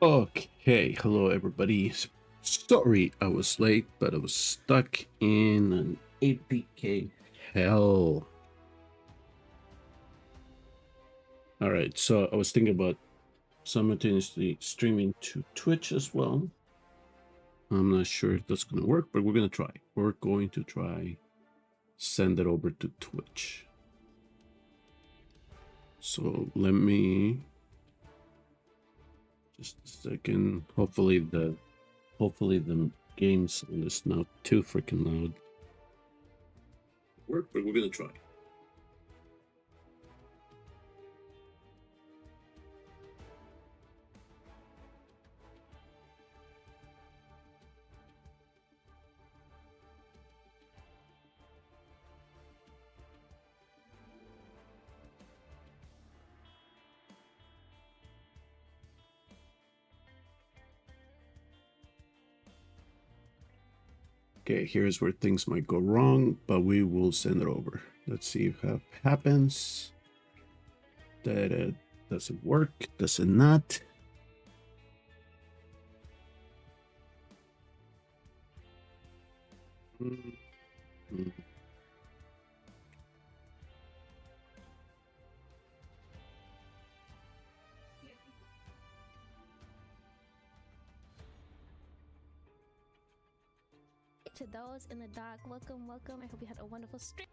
Okay, hello everybody. Sorry I was late, but I was stuck in an APK hell. All right, so I was thinking about simultaneously streaming to Twitch as well. I'm not sure if that's gonna work, but we're gonna try. We're going to try send it over to Twitch. So let me just a second. Hopefully the game sound is not too freaking loud. Work, but we're gonna try. Okay, here's where things might go wrong, but we will send it over. Let's see if that happens. That does it work? Does it not? Mm-hmm. To those in the dock, welcome. I hope you had a wonderful stream.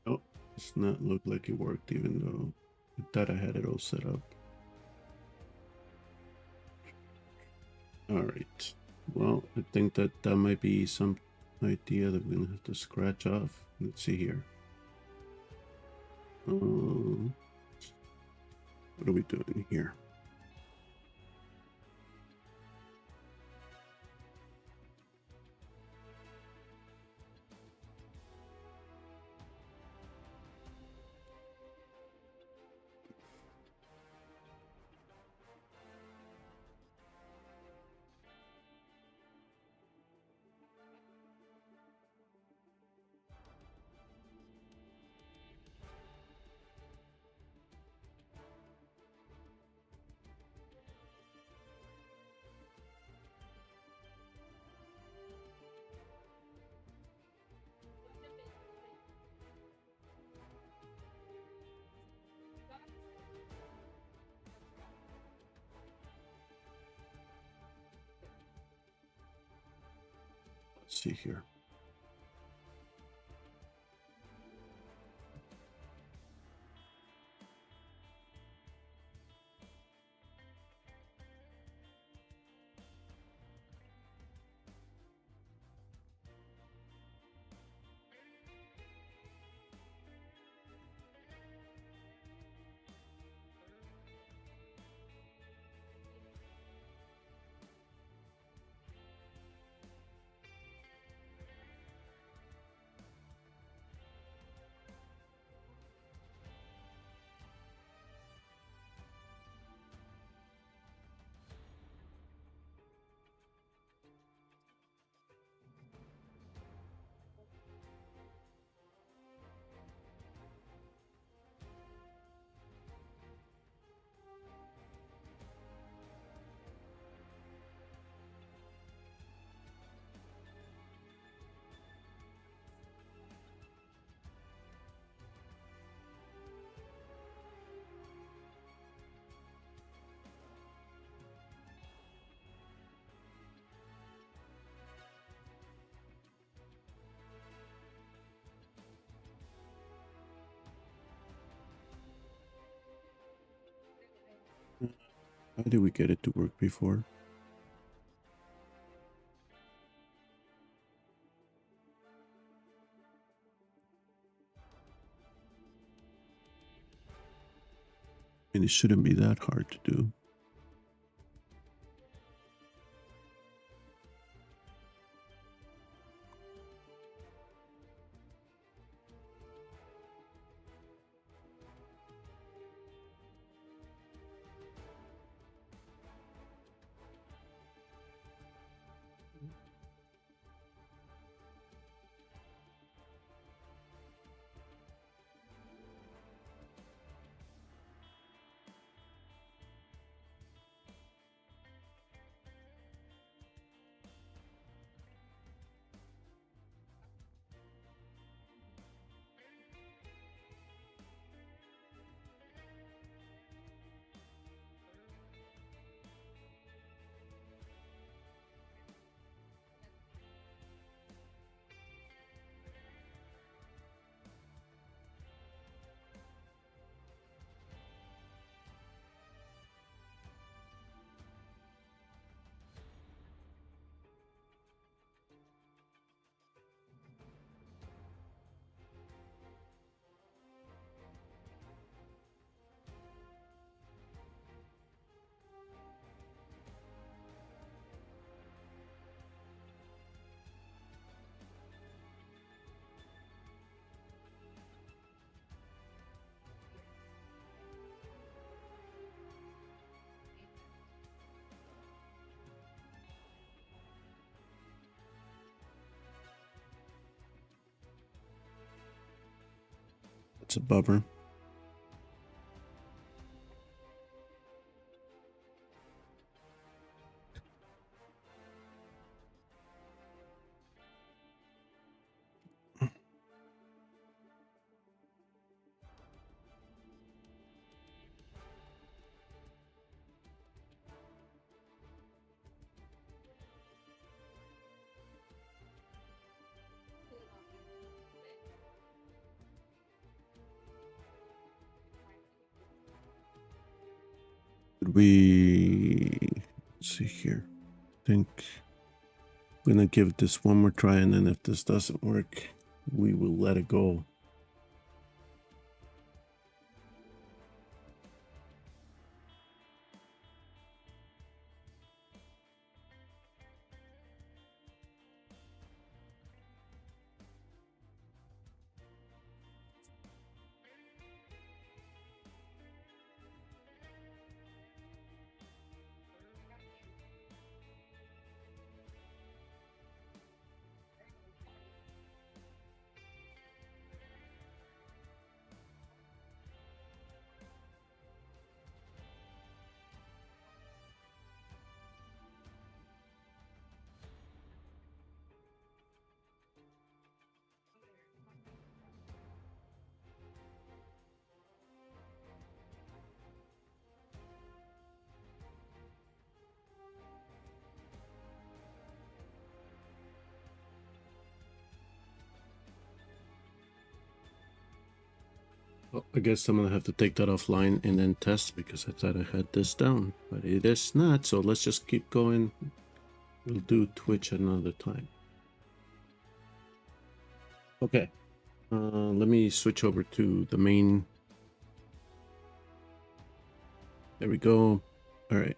Oh, it's not look like it worked, even though I thought I had it all set up. All right. Well, I think that might be some idea that we're gonna have to scratch off. Let's see here. What are we doing here? Let's see here. How did we get it to work before? And it shouldn't be that hard to do. That's a bummer. Let's see here. I think I'm gonna give this one more try, and then if this doesn't work, we will let it go. Well, I guess I'm gonna have to take that offline and then test because I thought I had this down, but it is not. So let's just keep going. We'll do Twitch another time. Okay. Let me switch over to the main. There we go. All right.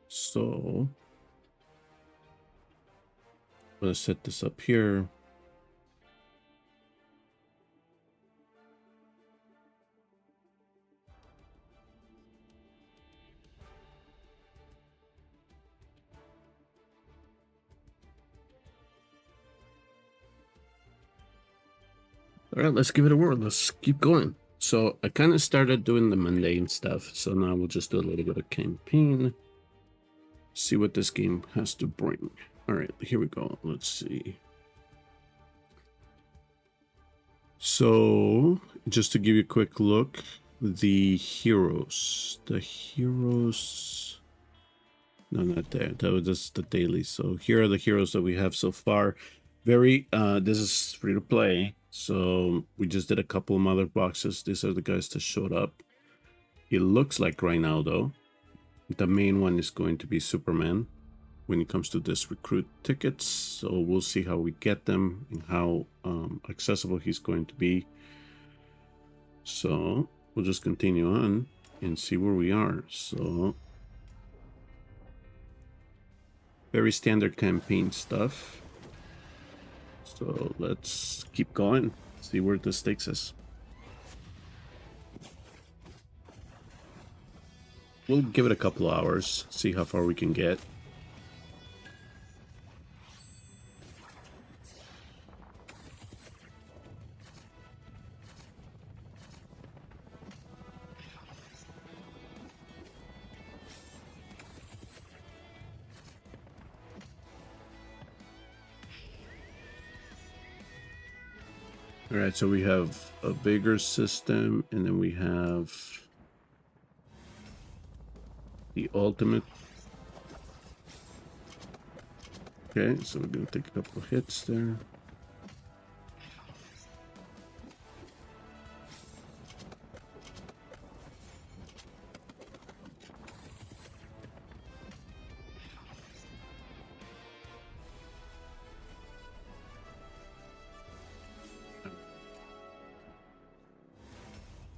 So I'm gonna set this up here. All right, let's give it a whirl. Let's keep going. So I kind of started doing the mundane stuff. So now we'll just do a little bit of campaign. See what this game has to bring. All right, here we go. Let's see. So just to give you a quick look, the heroes. No, not there. That was just the daily. So here are the heroes that we have so far. This is free to play. So we just did a couple of mother boxes. These are the guys that showed up. It looks like right now, though, the main one is going to be Superman when it comes to this recruit tickets. So we'll see how we get them and how accessible he's going to be. So we'll just continue on and see where we are. So very standard campaign stuff. So let's keep going, see where this takes us. We'll give it a couple hours, see how far we can get. All right, so we have a bigger system, and then we have the ultimate. Okay, so we're gonna take a couple of hits there.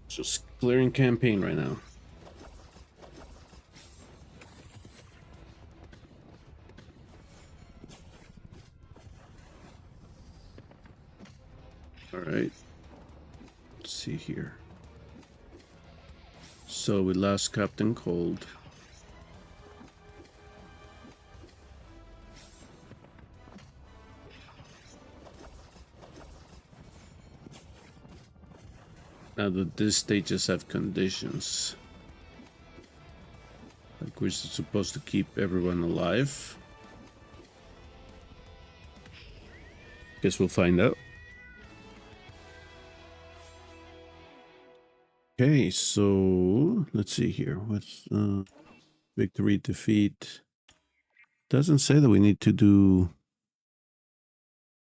Just clearing campaign right now. All right. Let's see here. So we lost Captain Cold. Now that these stages have conditions. Like we're supposed to keep everyone alive. Guess we'll find out. Okay, so let's see here. What's victory, defeat? Doesn't say that we need to do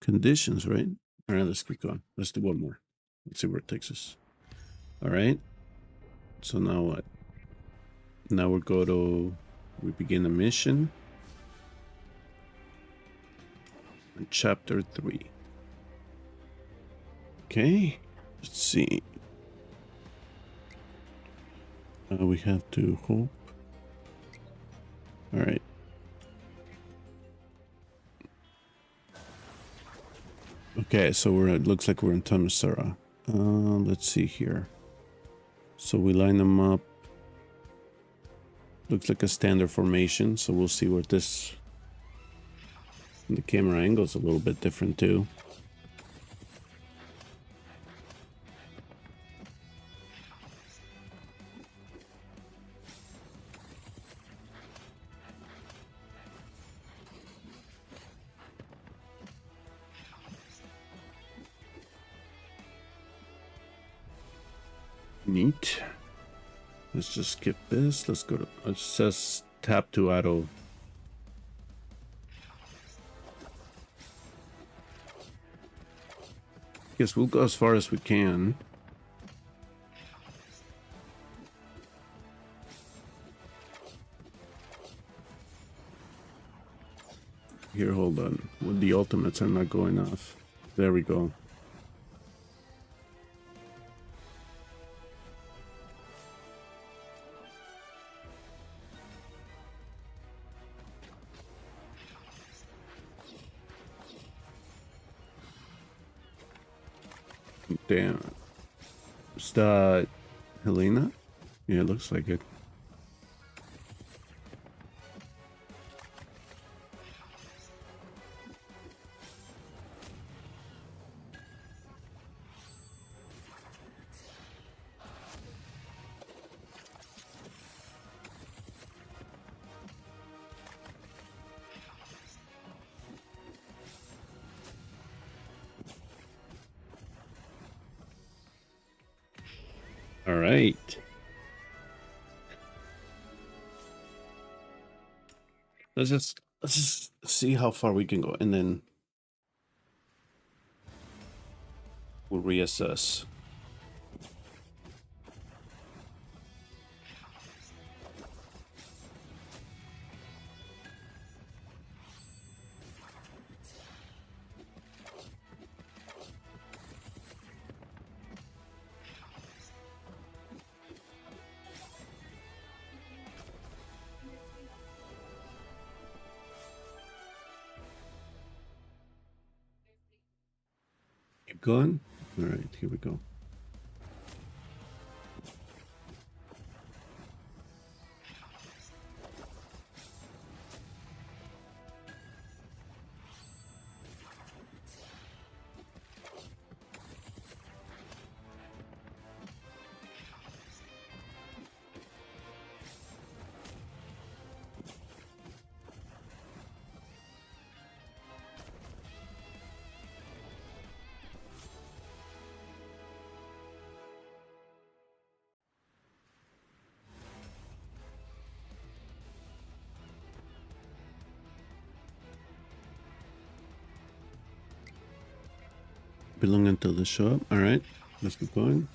conditions, right? All right, let's click on. Let's do one more. Let's see where it takes us. All right. So now what? Now we begin a mission. On chapter 3. Okay. Let's see. We have to hope. All right. Okay, so it looks like we're in Tamasara. Let's see here. So we line them up. Looks like a standard formation, so we'll see what this... The camera angle is a little bit different too. Neat. Let's just skip this. Let's go to... It says tap to auto. Guess we'll go as far as we can. Here, hold on. Well, the ultimates are not going off. There we go. Damn. Is that Helena? Yeah, it looks like it. All right. Let's just see how far we can go, and then we'll reassess. Keep going. All right, here we go. Belonging to the shop. All right, let's keep going.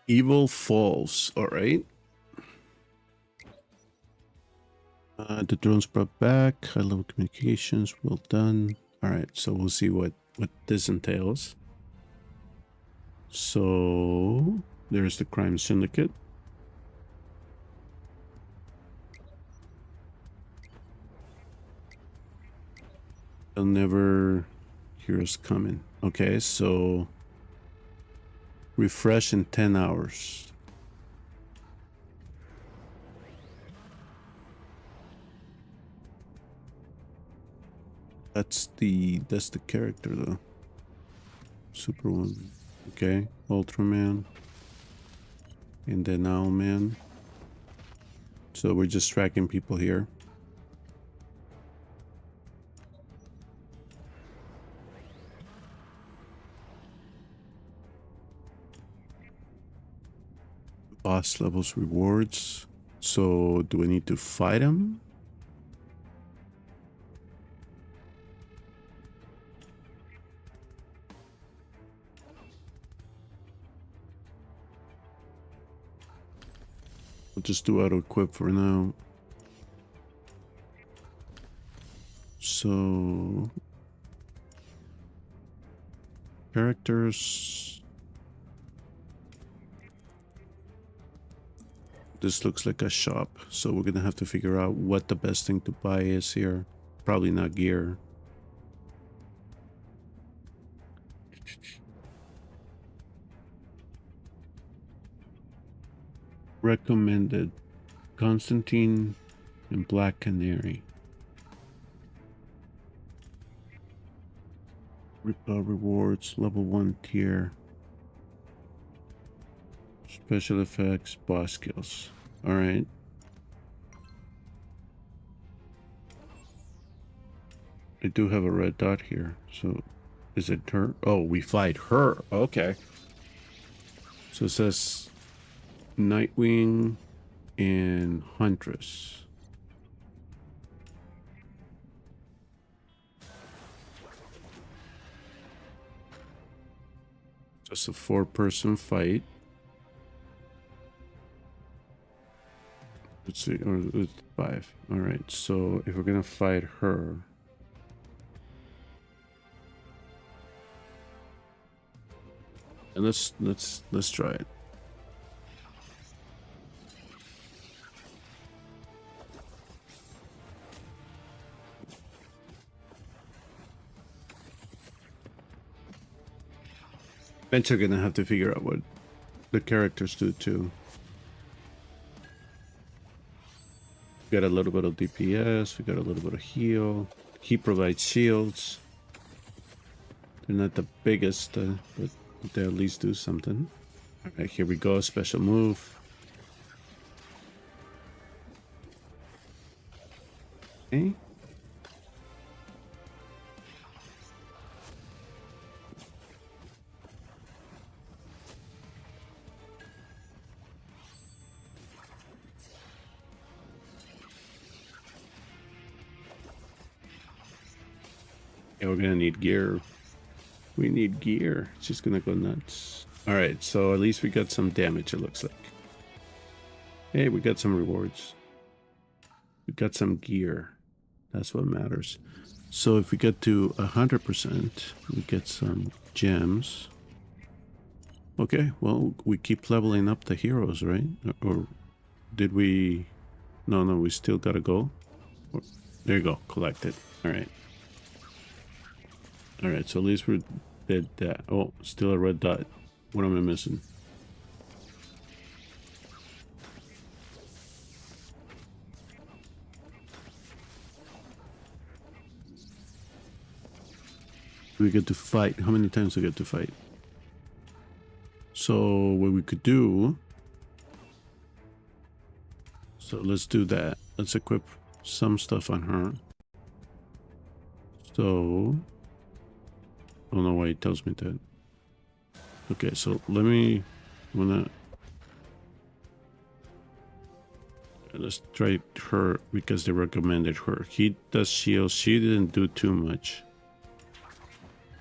Evil Falls. All right. The drones brought back. High level communications. Well done. All right. So we'll see what this entails. So there's the crime syndicate. They'll never hear us coming. Okay, so refresh in 10 hours. That's the character though. Superwoman. Okay, Ultraman. And then Owlman. So we're just tracking people here. Boss levels rewards. So do we need to fight him? We'll just do auto equip for now. So characters. This looks like a shop, so we're gonna have to figure out what the best thing to buy is here. Probably not gear. Recommended Constantine and Black Canary. Rewards, level 1 tier. Special effects, boss skills. Alright. I do have a red dot here, so is it her? Oh, we fight her. Okay. So it says Nightwing and Huntress. Just a 4-person fight. Let's see, or it's 5. All right, so if we're gonna fight her, and let's try it. Eventually gonna have to figure out what the characters do too. We got a little bit of DPS, we got a little bit of heal. He provides shields. They're not the biggest, but they at least do something. All right, here we go, special move. Okay. Yeah, we're gonna need gear. We need gear. It's just gonna go nuts. All right, so at least we got some damage, it looks like. Hey, we got some rewards. We got some gear. That's what matters. So if we get to 100%, we get some gems. Okay, well, we keep leveling up the heroes, right? Or did we... No, we still gotta go. There you go, collected. All right. All right, so at least we did that. Oh, still a red dot. What am I missing? We get to fight. How many times we get to fight? So what we could do... So let's do that. Let's equip some stuff on her. So... I don't know why it tells me that. Okay, so let me... Let's try her because they recommended her. He does shield. She didn't do too much.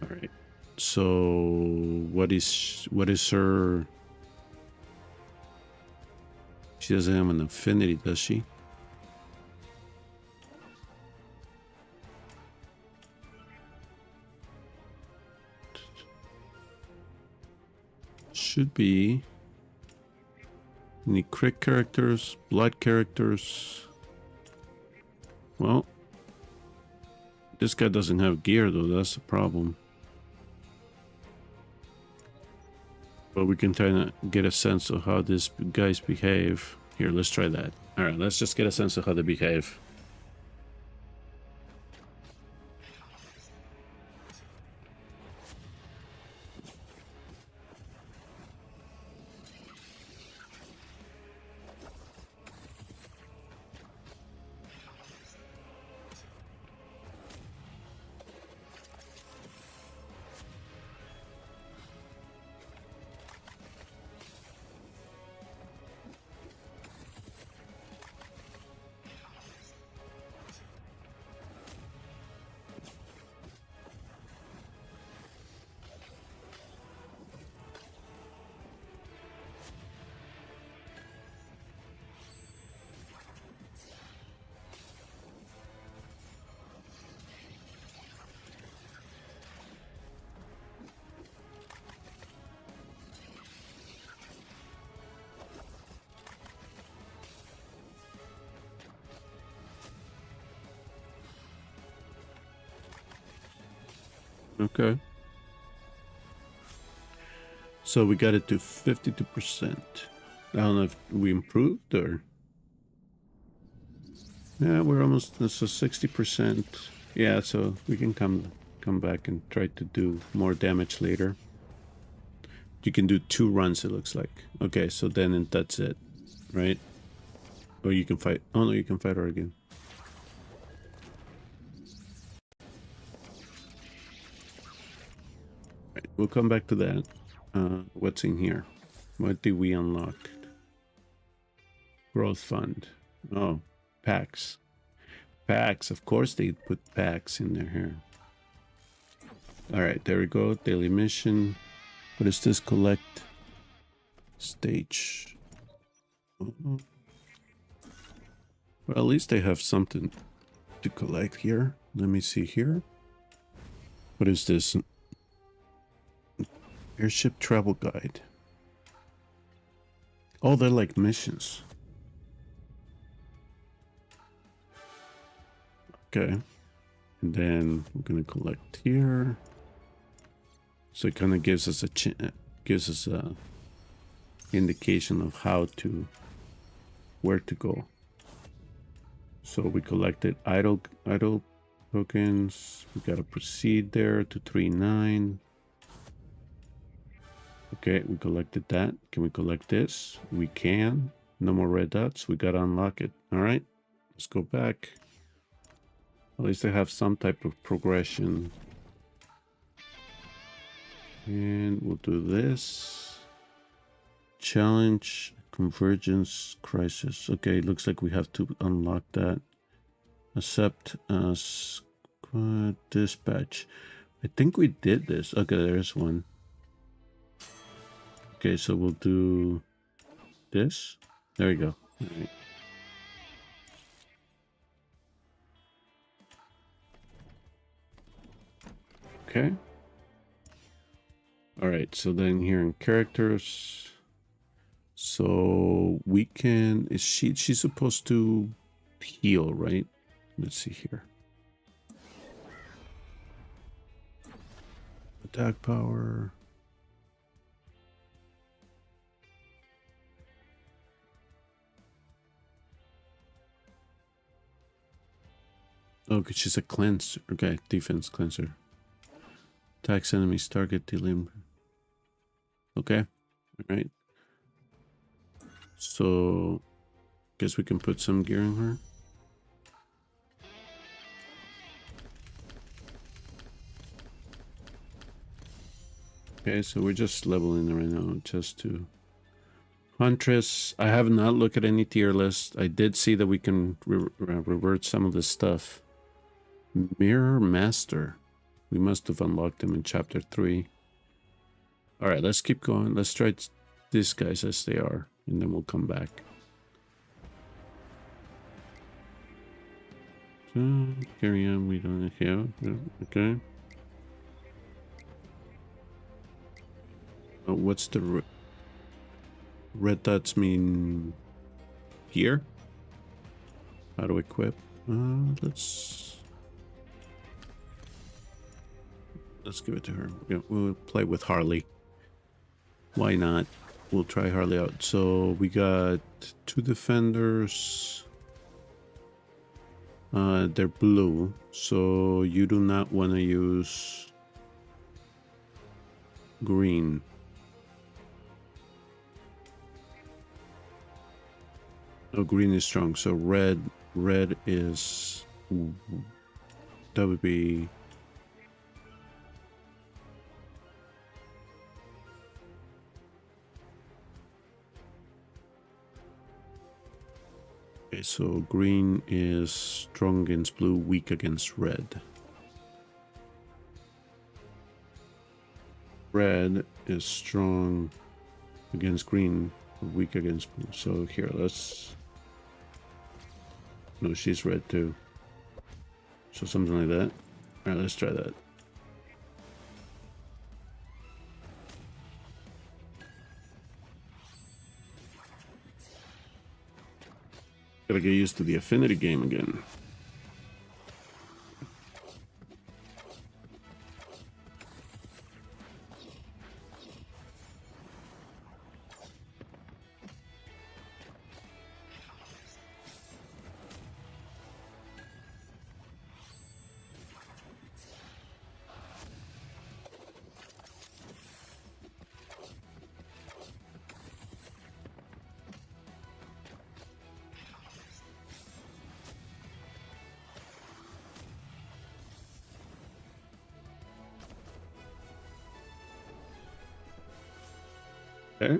All right. So what is her She doesn't have an affinity, does she? Should be. Any crit characters, blood characters. Well, this guy doesn't have gear though, that's the problem. But we can try to get a sense of how these guys behave. Here, let's try that. Alright, let's just get a sense of how they behave. Okay. So we got it to 52%. I don't know if we improved or... Yeah, we're almost... So 60%. Yeah, so we can come back and try to do more damage later. You can do 2 runs, it looks like. Okay, so then that's it, right? Or you can fight... Oh no, you can fight her again. Right, we'll come back to that. What's in here? What did we unlock? Growth fund. Oh, packs. Packs. Of course they put packs in there here. Alright, there we go. Daily mission. What is this? Collect stage. Well, at least they have something to collect here. Let me see here. What is this? Airship travel guide. Oh, they're like missions. Okay. And then we're gonna collect here. So it kind of gives us a indication of how to, where to go. So we collected idle tokens. We gotta proceed there to 3-9. Okay, we collected that. Can we collect this? We can. No more red dots. We gotta unlock it. All right, let's go back. At least they have some type of progression. And we'll do this. Challenge, convergence, crisis. Okay, looks like we have to unlock that. Accept squad dispatch. I think we did this. Okay, there's one. Okay, so we'll do this. There we go. All right. Okay. All right, so then here in characters, so we can, she's supposed to heal, right? Let's see here. Attack power. Okay, she's a cleanser. Okay, defense cleanser. Attacks enemies, target, dealing. Okay, all right. So, guess we can put some gear in her. Okay, so we're just leveling her right now, just to... Huntress, I have not looked at any tier list. I did see that we can revert some of this stuff. Mirror Master. We must have unlocked them in chapter 3. Alright, let's keep going. Let's try these guys as they are, and then we'll come back. Carry on, we don't have. Okay. What's the red dots mean here? How to equip? Let's give it to her. Yeah, we'll play with Harley. Why not? We'll try Harley out. So we got 2 defenders. They're blue, so you do not want to use green. Oh, green is strong, so red is... that would be... Okay, so green is strong against blue, weak against red. Red is strong against green, weak against blue. So here, let's... No, she's red too. So something like that. All right, let's try that. Gotta get used to the affinity game again. Okay.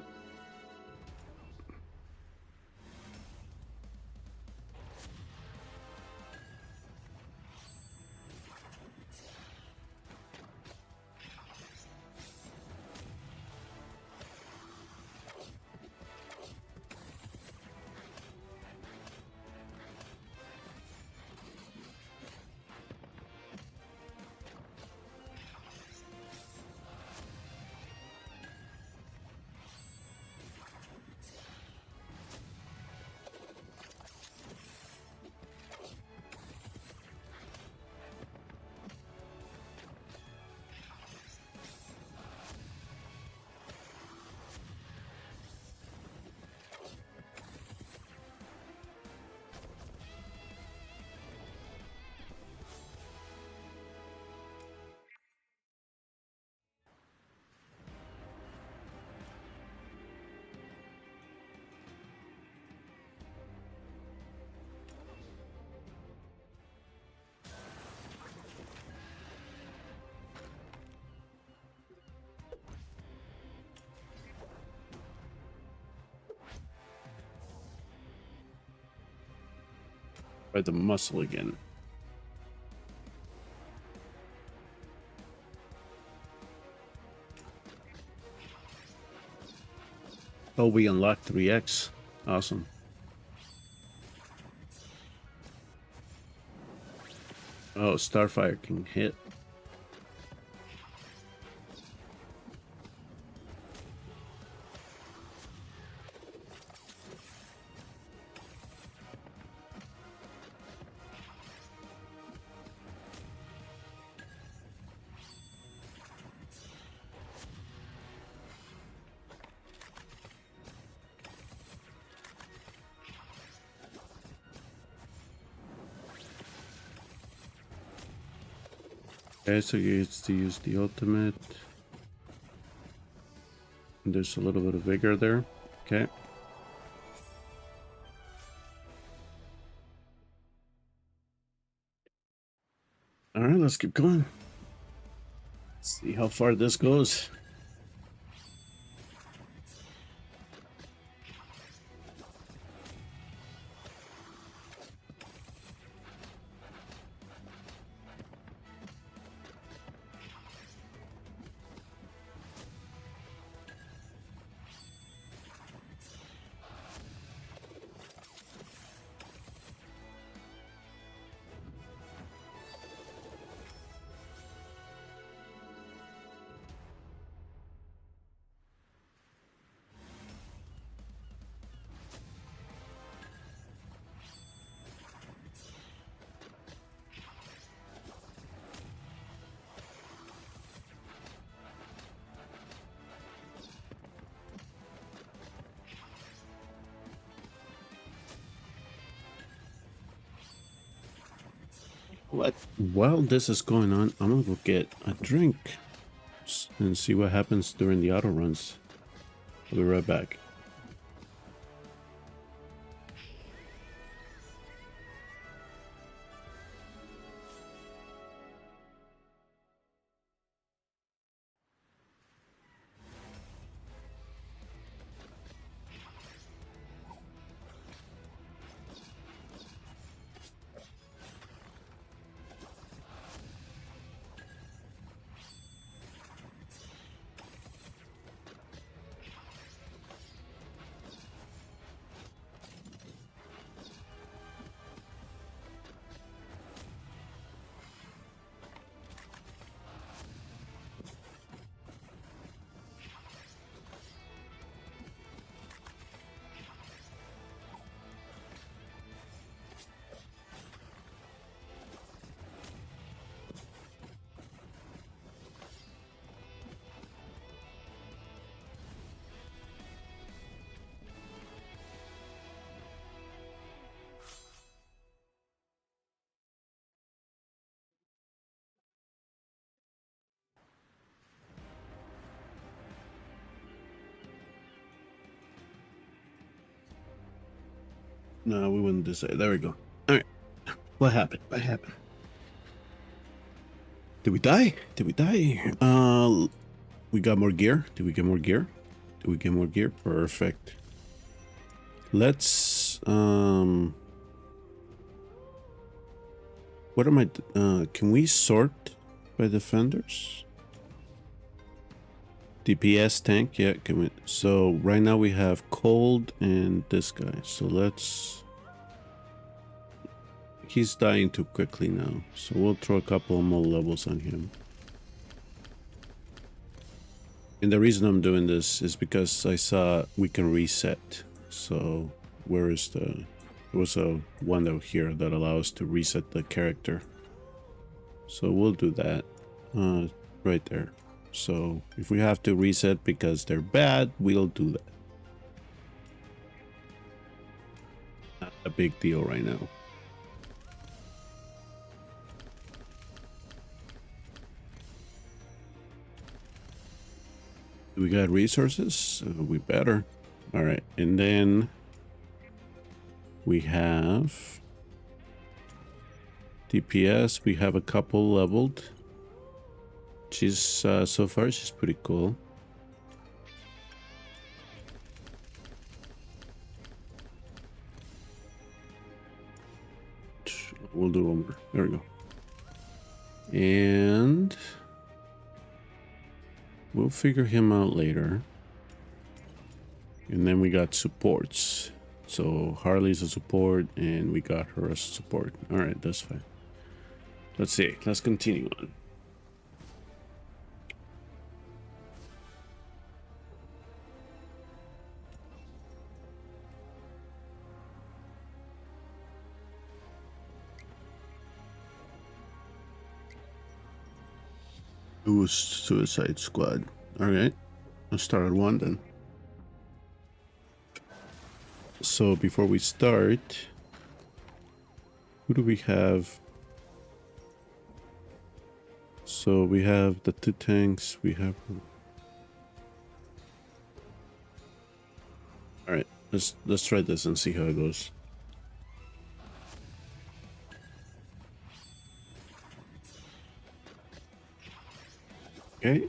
Try the muscle again. Oh, we unlocked 3x. Awesome. Oh, Starfire can hit. Okay, so you get to use the ultimate. There's a little bit of vigor there. Okay. All right, let's keep going. Let's see how far this goes. What? While this is going on, I'm gonna go get a drink and see what happens during the auto runs. I'll be right back. No, we wouldn't decide. There we go. All right. What happened? What happened? Did we die? Did we die? We got more gear. Did we get more gear? Did we get more gear? Perfect. Let's what am I can we sort by defenders? DPS tank, yeah, can we? So right now we have cold and this guy. So let's, he's dying too quickly now. So we'll throw a couple more levels on him. And the reason I'm doing this is because I saw we can reset. So where is the, there was a window here that allows to reset the character. So we'll do that right there. So if we have to reset because they're bad, we'll do that. Not a big deal right now. We got resources? We better. All right, and then we have DPS. We have a couple leveled. She's so far she's pretty cool. We'll do one more. There we go. And we'll figure him out later. And then we got supports. So Harley's a support and we got her as a support. All right, that's fine. Let's see. Let's continue on. Ooh, Suicide Squad. All right, let's start at one then. So before we start, who do we have? So we have the two tanks. We have. All right, let's try this and see how it goes. Okay.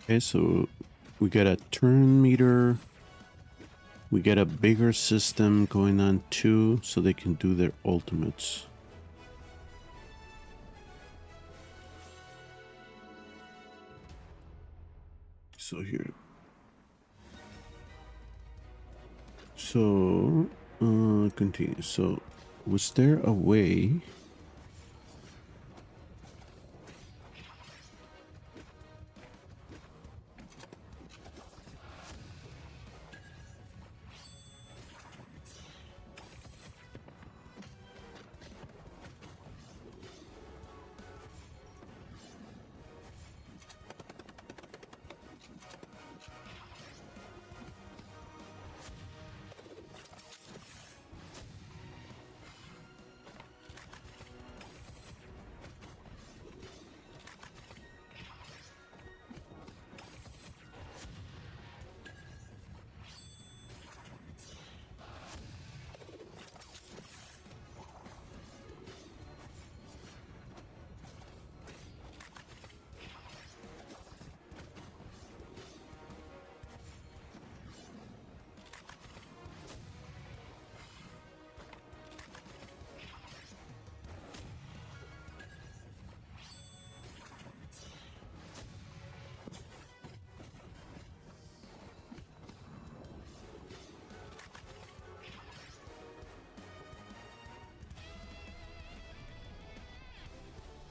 Okay, so we get a turn meter. We get a bigger system going on too, so they can do their ultimates. So here. So, continue. So, was there a way?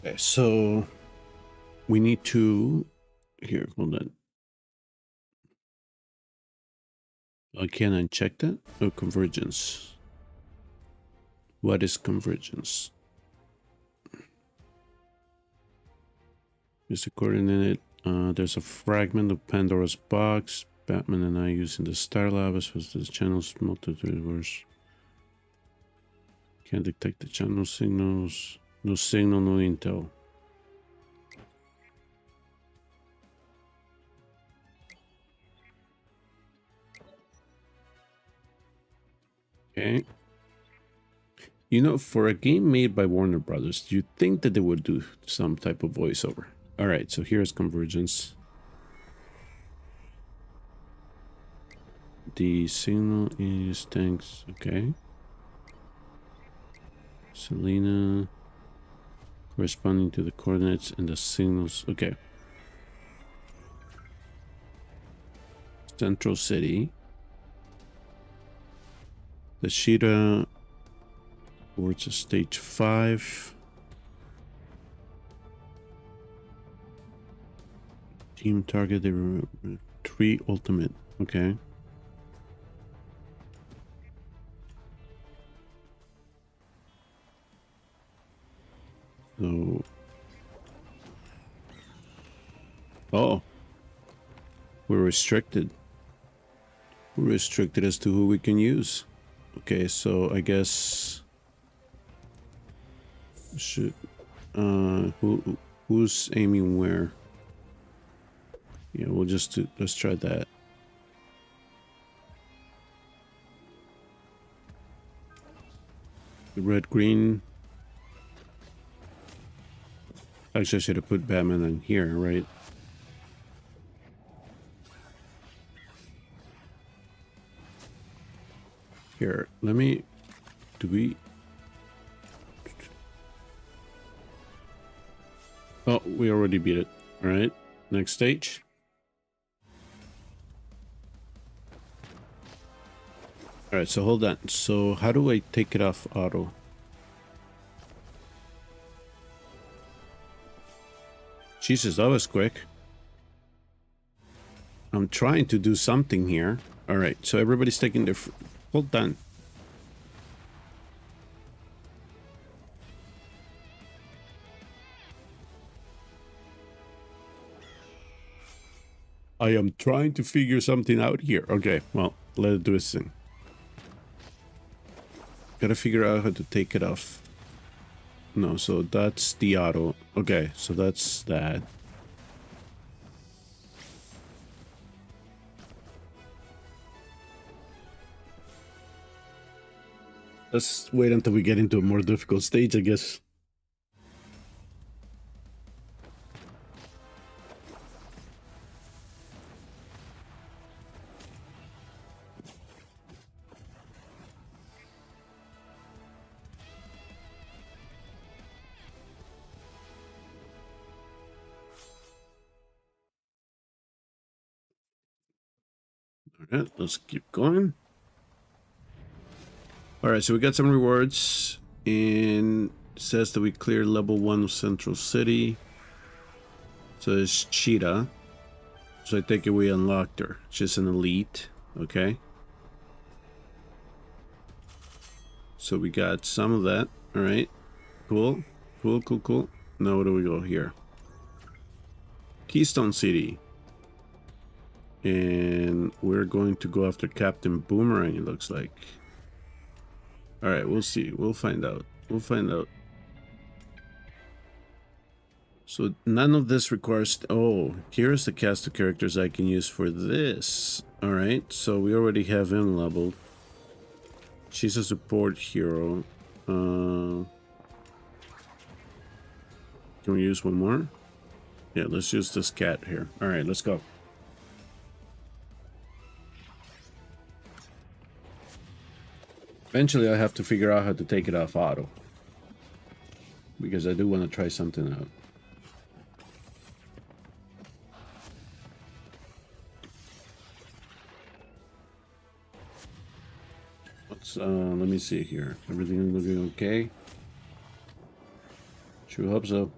Okay, so we need to here. Hold on. Can I check that? Oh, convergence. What is convergence? Is the coordinate? There's a fragment of Pandora's box. Batman and I using the Star Lab as was the channel's multiverse. Can't detect the channel signals. No signal, no intel. Okay. You know, for a game made by Warner Brothers, you'd think that they would do some type of voiceover. All right, so here's convergence. The signal is thanks. Okay. Selena corresponding to the coordinates and the signals. Okay. Central City. The Sheeta towards a stage 5. Team target. They were 3 ultimate. Okay. So. Oh. We're restricted. We're restricted as to who we can use. Okay, so I guess should who's aiming where? Yeah, we'll just do, let's try that. The red green. Actually, I should have put Batman in here, right? Here, let me. Do we? Oh, we already beat it. All right, next stage. All right, so hold on. So how do I take it off auto? Jesus, that was quick. I'm trying to do something here. All right, so everybody's taking their... Hold on. I am trying to figure something out here. Okay, well, let it do its thing. Gotta figure out how to take it off. No, so that's the auto. Okay, so that's that. Let's wait until we get into a more difficult stage, I guess. All right, let's keep going. All right, so we got some rewards, and it says that we cleared level 1 of Central City. So it's Cheetah. So I take it we unlocked her. She's an elite. Okay. So we got some of that. All right. Cool. Cool, cool, cool. Now where do we go here? Keystone City. And we're going to go after Captain Boomerang, it looks like. All right, we'll see. We'll find out. We'll find out. So none of this requires... Oh, here's the cast of characters I can use for this. All right, so we already have him leveled. She's a support hero. Can we use one more? Yeah, let's use this cat here. All right, let's go. Eventually, I have to figure out how to take it off auto. Because I do want to try something out. Let me see here. Everything looking okay? Sure hope so.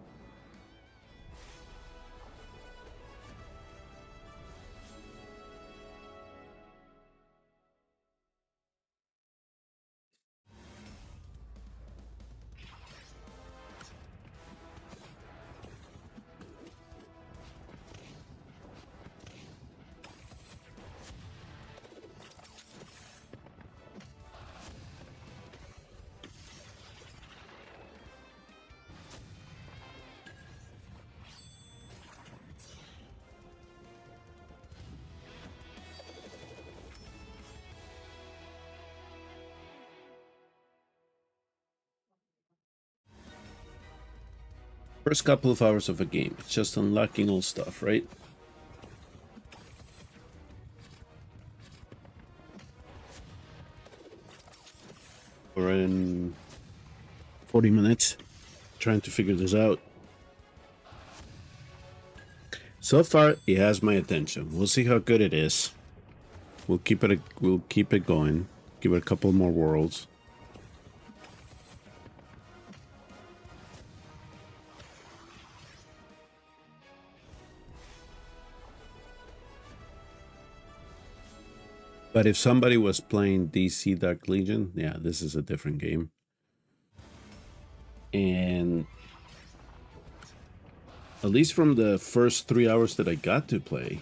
First couple of hours of a game, it's just unlocking all stuff, right? We're in 40 minutes trying to figure this out. So far, it has my attention. We'll see how good it is. We'll keep it going. Give it a couple more worlds. But if somebody was playing DC Dark Legion, yeah, this is a different game. And at least from the first 3 hours that I got to play,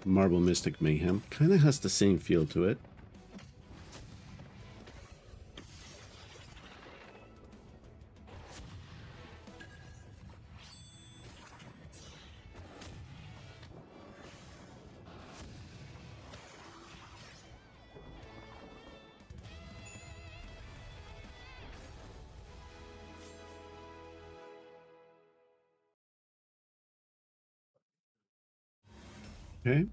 Marvel Mystic Mayhem kind of has the same feel to it. Okay.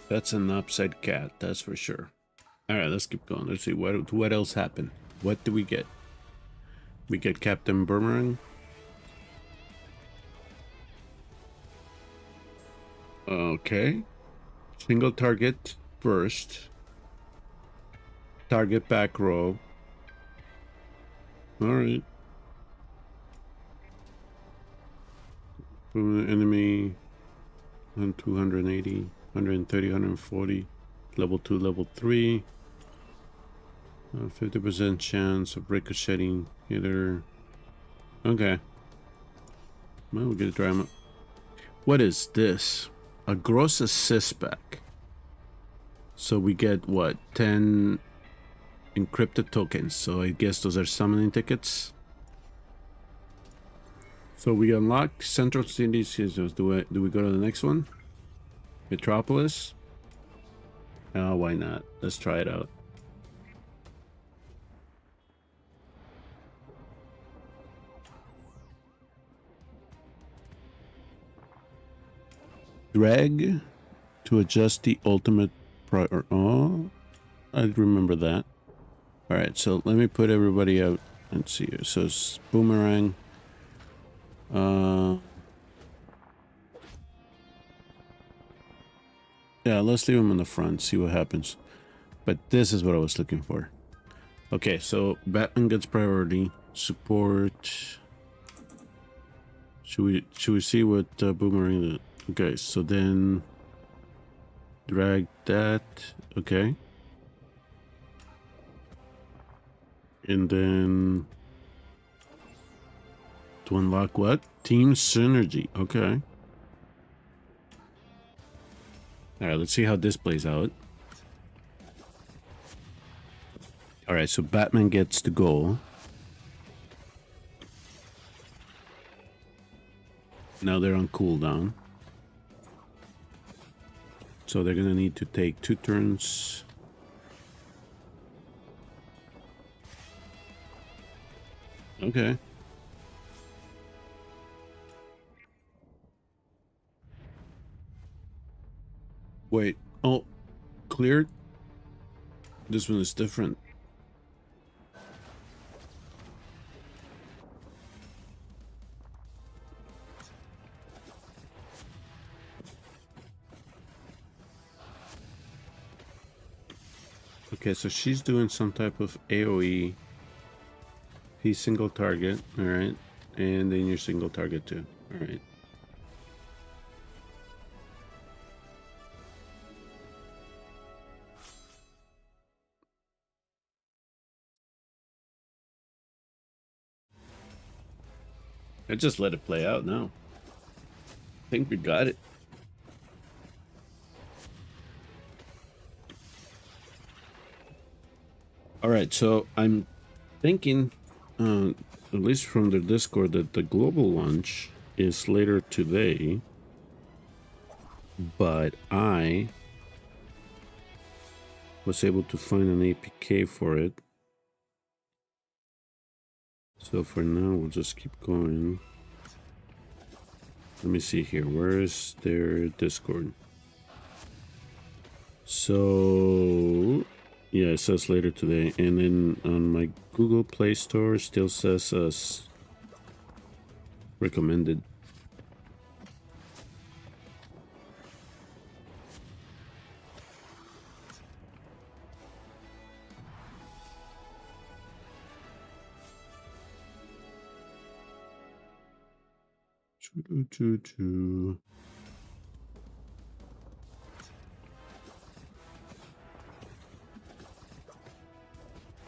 That's an upside cat, that's for sure. All right, let's keep going. Let's see what else happened. What do we get? We get Captain Boomerang. Okay. Single target first. Target back row. All right. Enemy on 280, 130, 140. Level 2, level 3. 50% chance of ricocheting either. Okay. Well, we're gonna try them. What is this? A gross assist back. So we get what? 10 encrypted tokens. So I guess those are summoning tickets. So we unlock Central City. Do we go to the next one? Metropolis? Oh, why not? Let's try it out. Drag to adjust the ultimate prior. Oh, I remember that. All right, so let me put everybody out. Let's see here. So it's boomerang. Yeah, let's leave him in the front. See what happens. But this is what I was looking for. Okay, so Batman gets priority. Support. Should we see what boomerang? Okay, so then drag that. Okay. And then to unlock what? Team synergy. Okay. All right, let's see how this plays out. All right, so Batman gets the goal. Now they're on cooldown. So they're gonna need to take 2 turns. Okay. Wait. Oh, cleared? This one is different. Okay, so she's doing some type of AoE. He's single target, alright. And then you're single target too. Alright. I just let it play out now. I think we got it. Alright, so I'm thinking, at least from the Discord, that the global launch is later today. But I was able to find an APK for it. So for now, we'll just keep going. Let me see here. Where is their Discord? So, yeah, it says later today. And then on my Google Play Store, still says us recommended. Choo-choo-choo.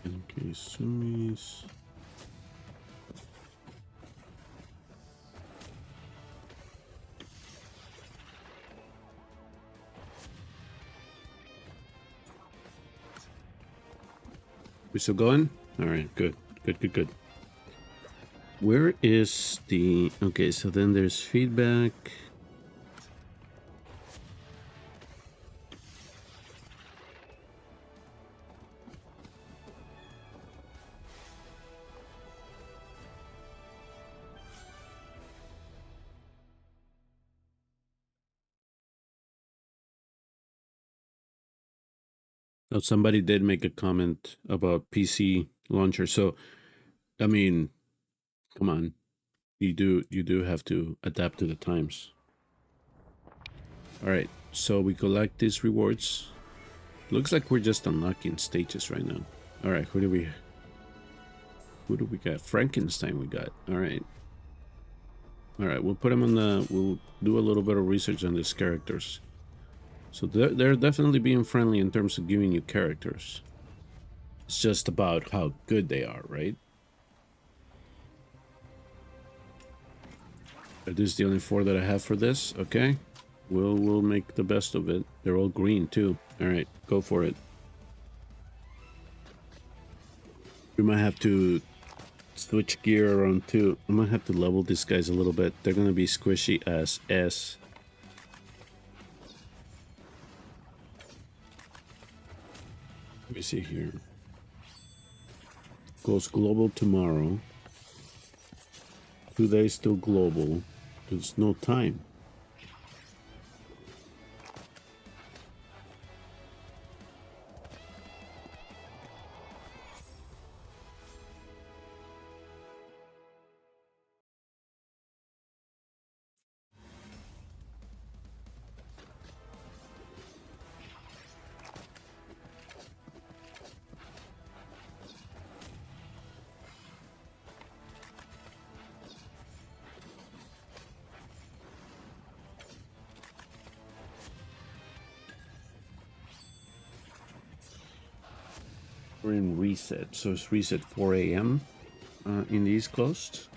Okay, Sumis. We still going? All right, good, good, good, good. Where is the... Okay, so then there's feedback. Oh, somebody did make a comment about PC launcher. So, I mean, come on. You do have to adapt to the times. All right, so we collect these rewards. Looks like we're just unlocking stages right now. All right, who do we got? Frankenstein we got. All right. All right, we'll put him on the... We'll do a little bit of research on these characters. So they're definitely being friendly in terms of giving you characters. It's just about how good they are, right? Are these the only 4 that I have for this? Okay. We'll make the best of it. They're all green too. All right, go for it. We might have to switch gear around too. I might have to level these guys a little bit. They're gonna be squishy as S. Let me see here. Goes global tomorrow. 2 days still global. There's no time. We're in reset, so it's reset 4 a.m. In the East Coast.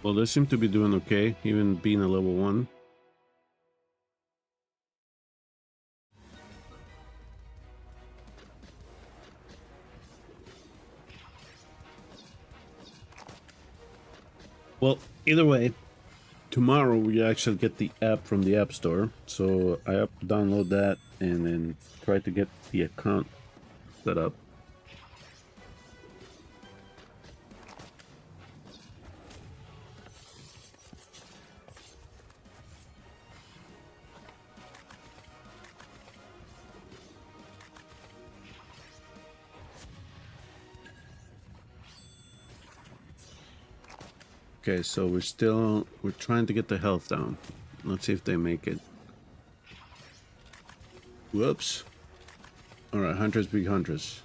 Well, they seem to be doing okay, even being a level 1. Well, either way, tomorrow we actually get the app from the App Store. So I download that and then try to get the account set up. Okay, so we're trying to get the health down. Let's see if they make it. Whoops. All right, hunters be hunters.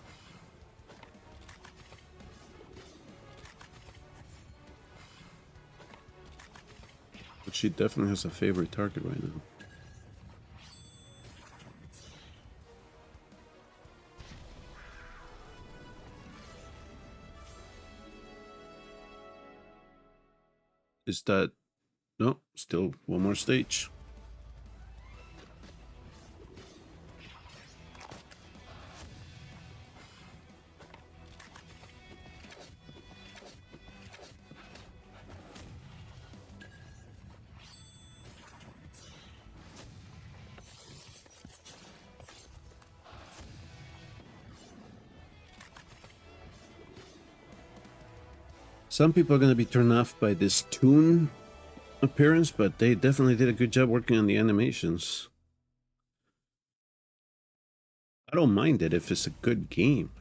But she definitely has a favorite target right now. Is that... No, still one more stage. Some people are going to be turned off by this toon appearance, but they definitely did a good job working on the animations. I don't mind it if it's a good game.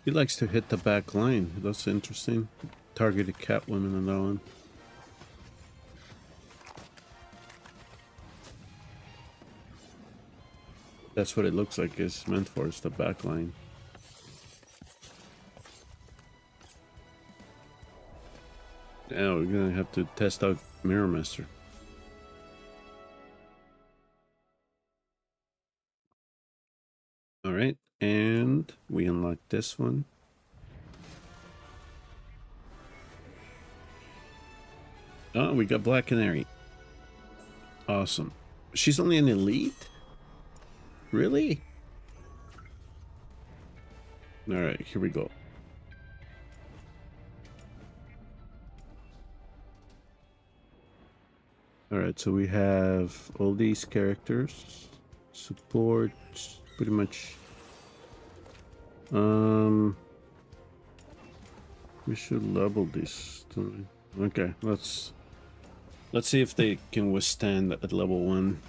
He likes to hit the back line. That's interesting. Targeted Catwoman on that one. That's what it looks like it's meant for. It's the back line. Now we're gonna have to test out Mirror Master. All right, and we unlock this one. Oh, we got Black Canary. Awesome. She's only an elite? Really? All right, here we go. All right, so we have all these characters. Support, pretty much. We should level this. Okay, let's see if they can withstand at level 1.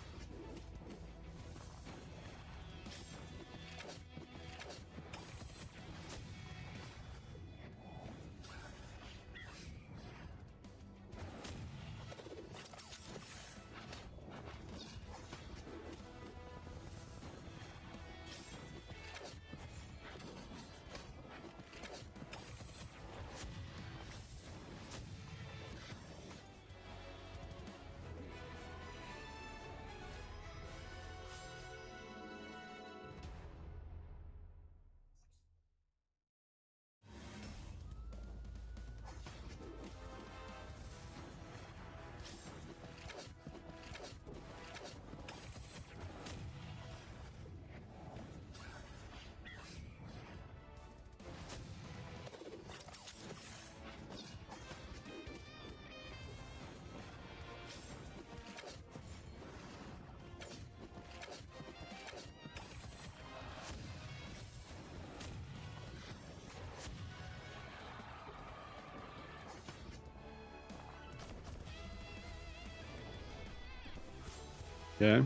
Yeah.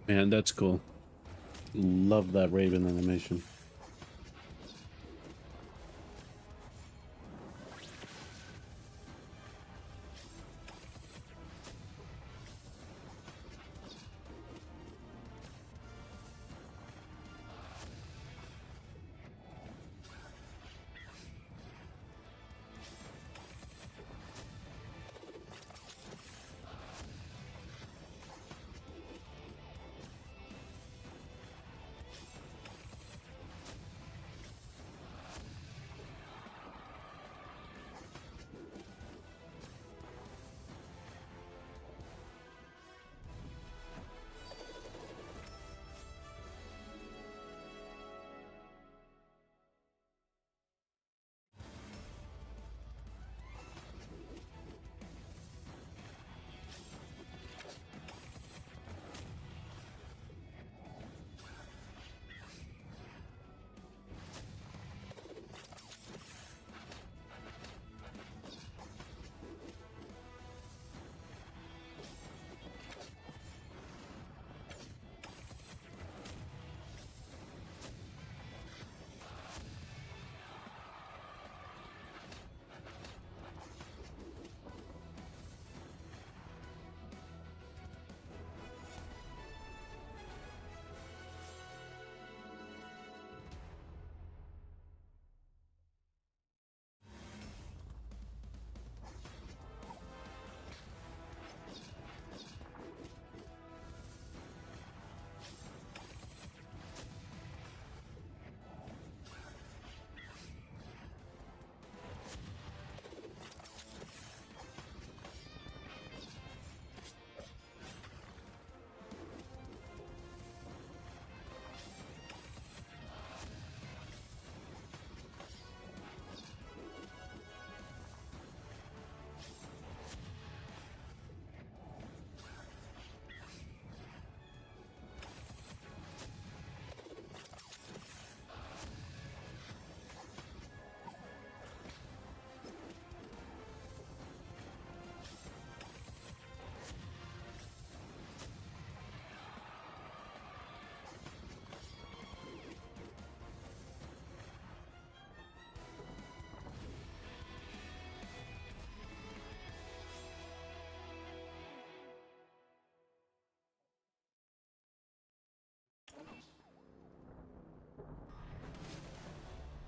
Man, that's cool. Love that Raven animation.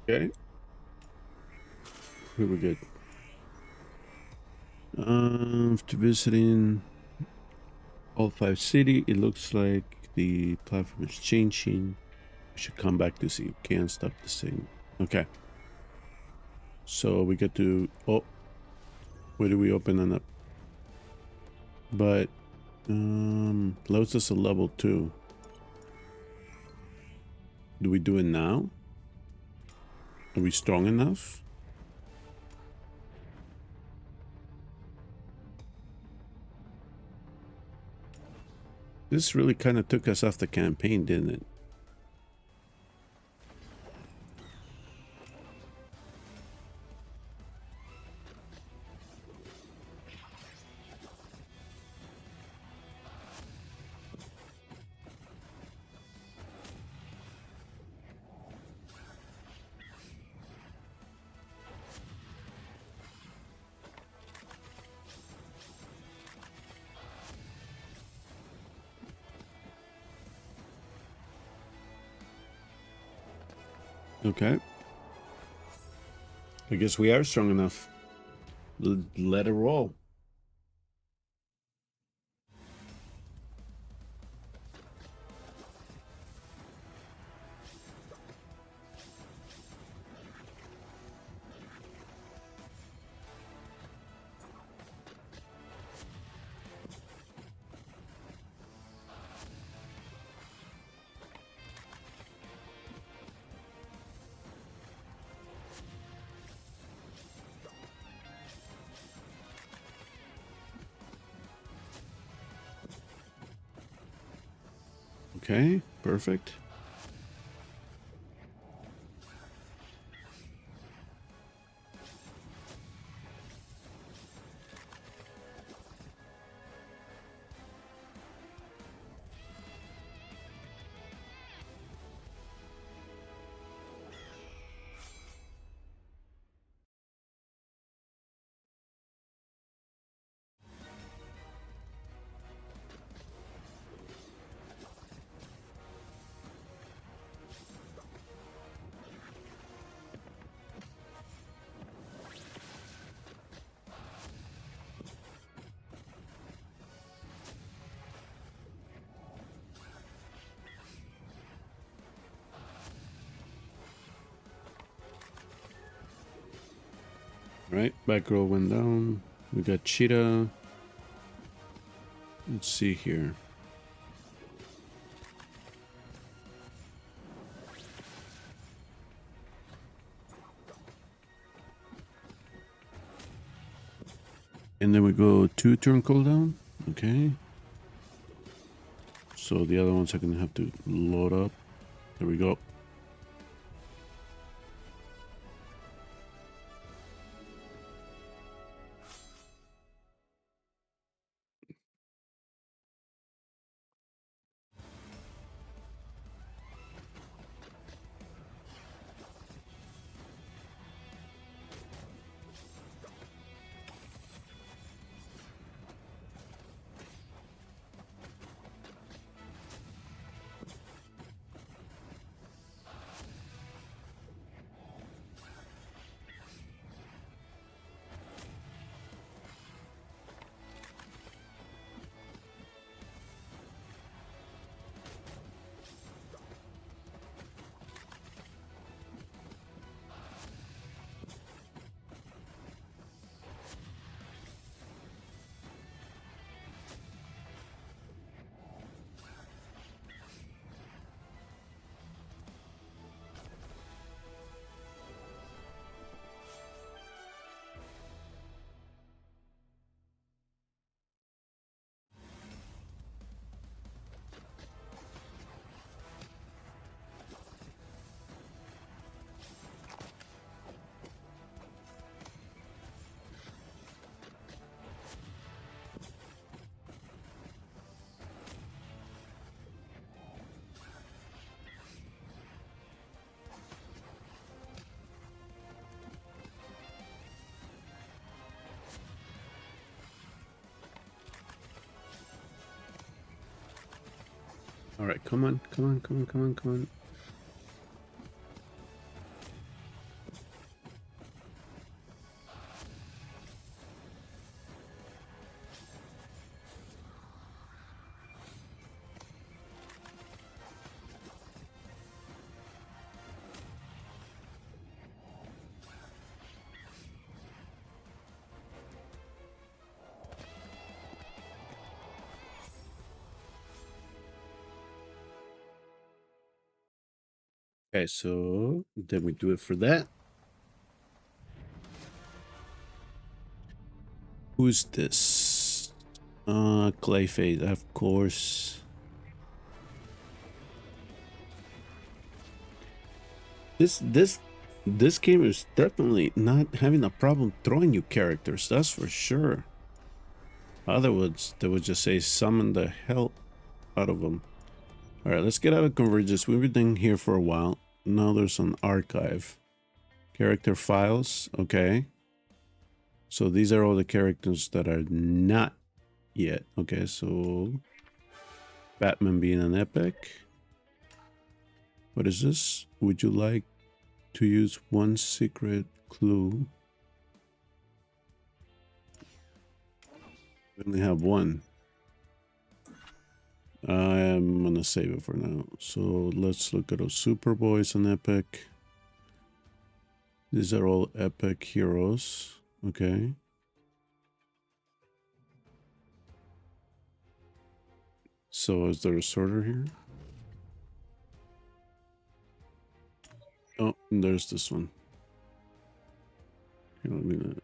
Okay. Here we good. To visiting all 5 city, it looks like the platform is changing. We should come back to see. We can't stop the same. Okay. So we get to, oh, where do we open it up? But Loads us a level 2. Do we do it now? Are we strong enough? This really kind of took us off the campaign, didn't it? Okay. I guess we are strong enough. Let it roll. Okay, perfect. Right, back row went down. We got Cheetah. Let's see here. And then we go 2-turn cooldown. Okay. So the other ones are going to have to load up. There we go. All right, come on, come on, come on, come on, come on. Okay, so then we do it for that. Who's this? Clayface, of course. This game is definitely not having a problem throwing you characters, that's for sure. Otherwise, they would just say summon the hell out of them. All right, let's get out of Convergence. We've been here for a while. Now there's an archive. Character files, okay. So these are all the characters that are not yet. Okay, so Batman being an epic. What is this? Would you like to use one secret clue? We only have one. I'm gonna save it for now. So let's look at a Superboy's an epic. These are all epic heroes. Okay. So is there a sorter here? Oh, and there's this one. Here, let me...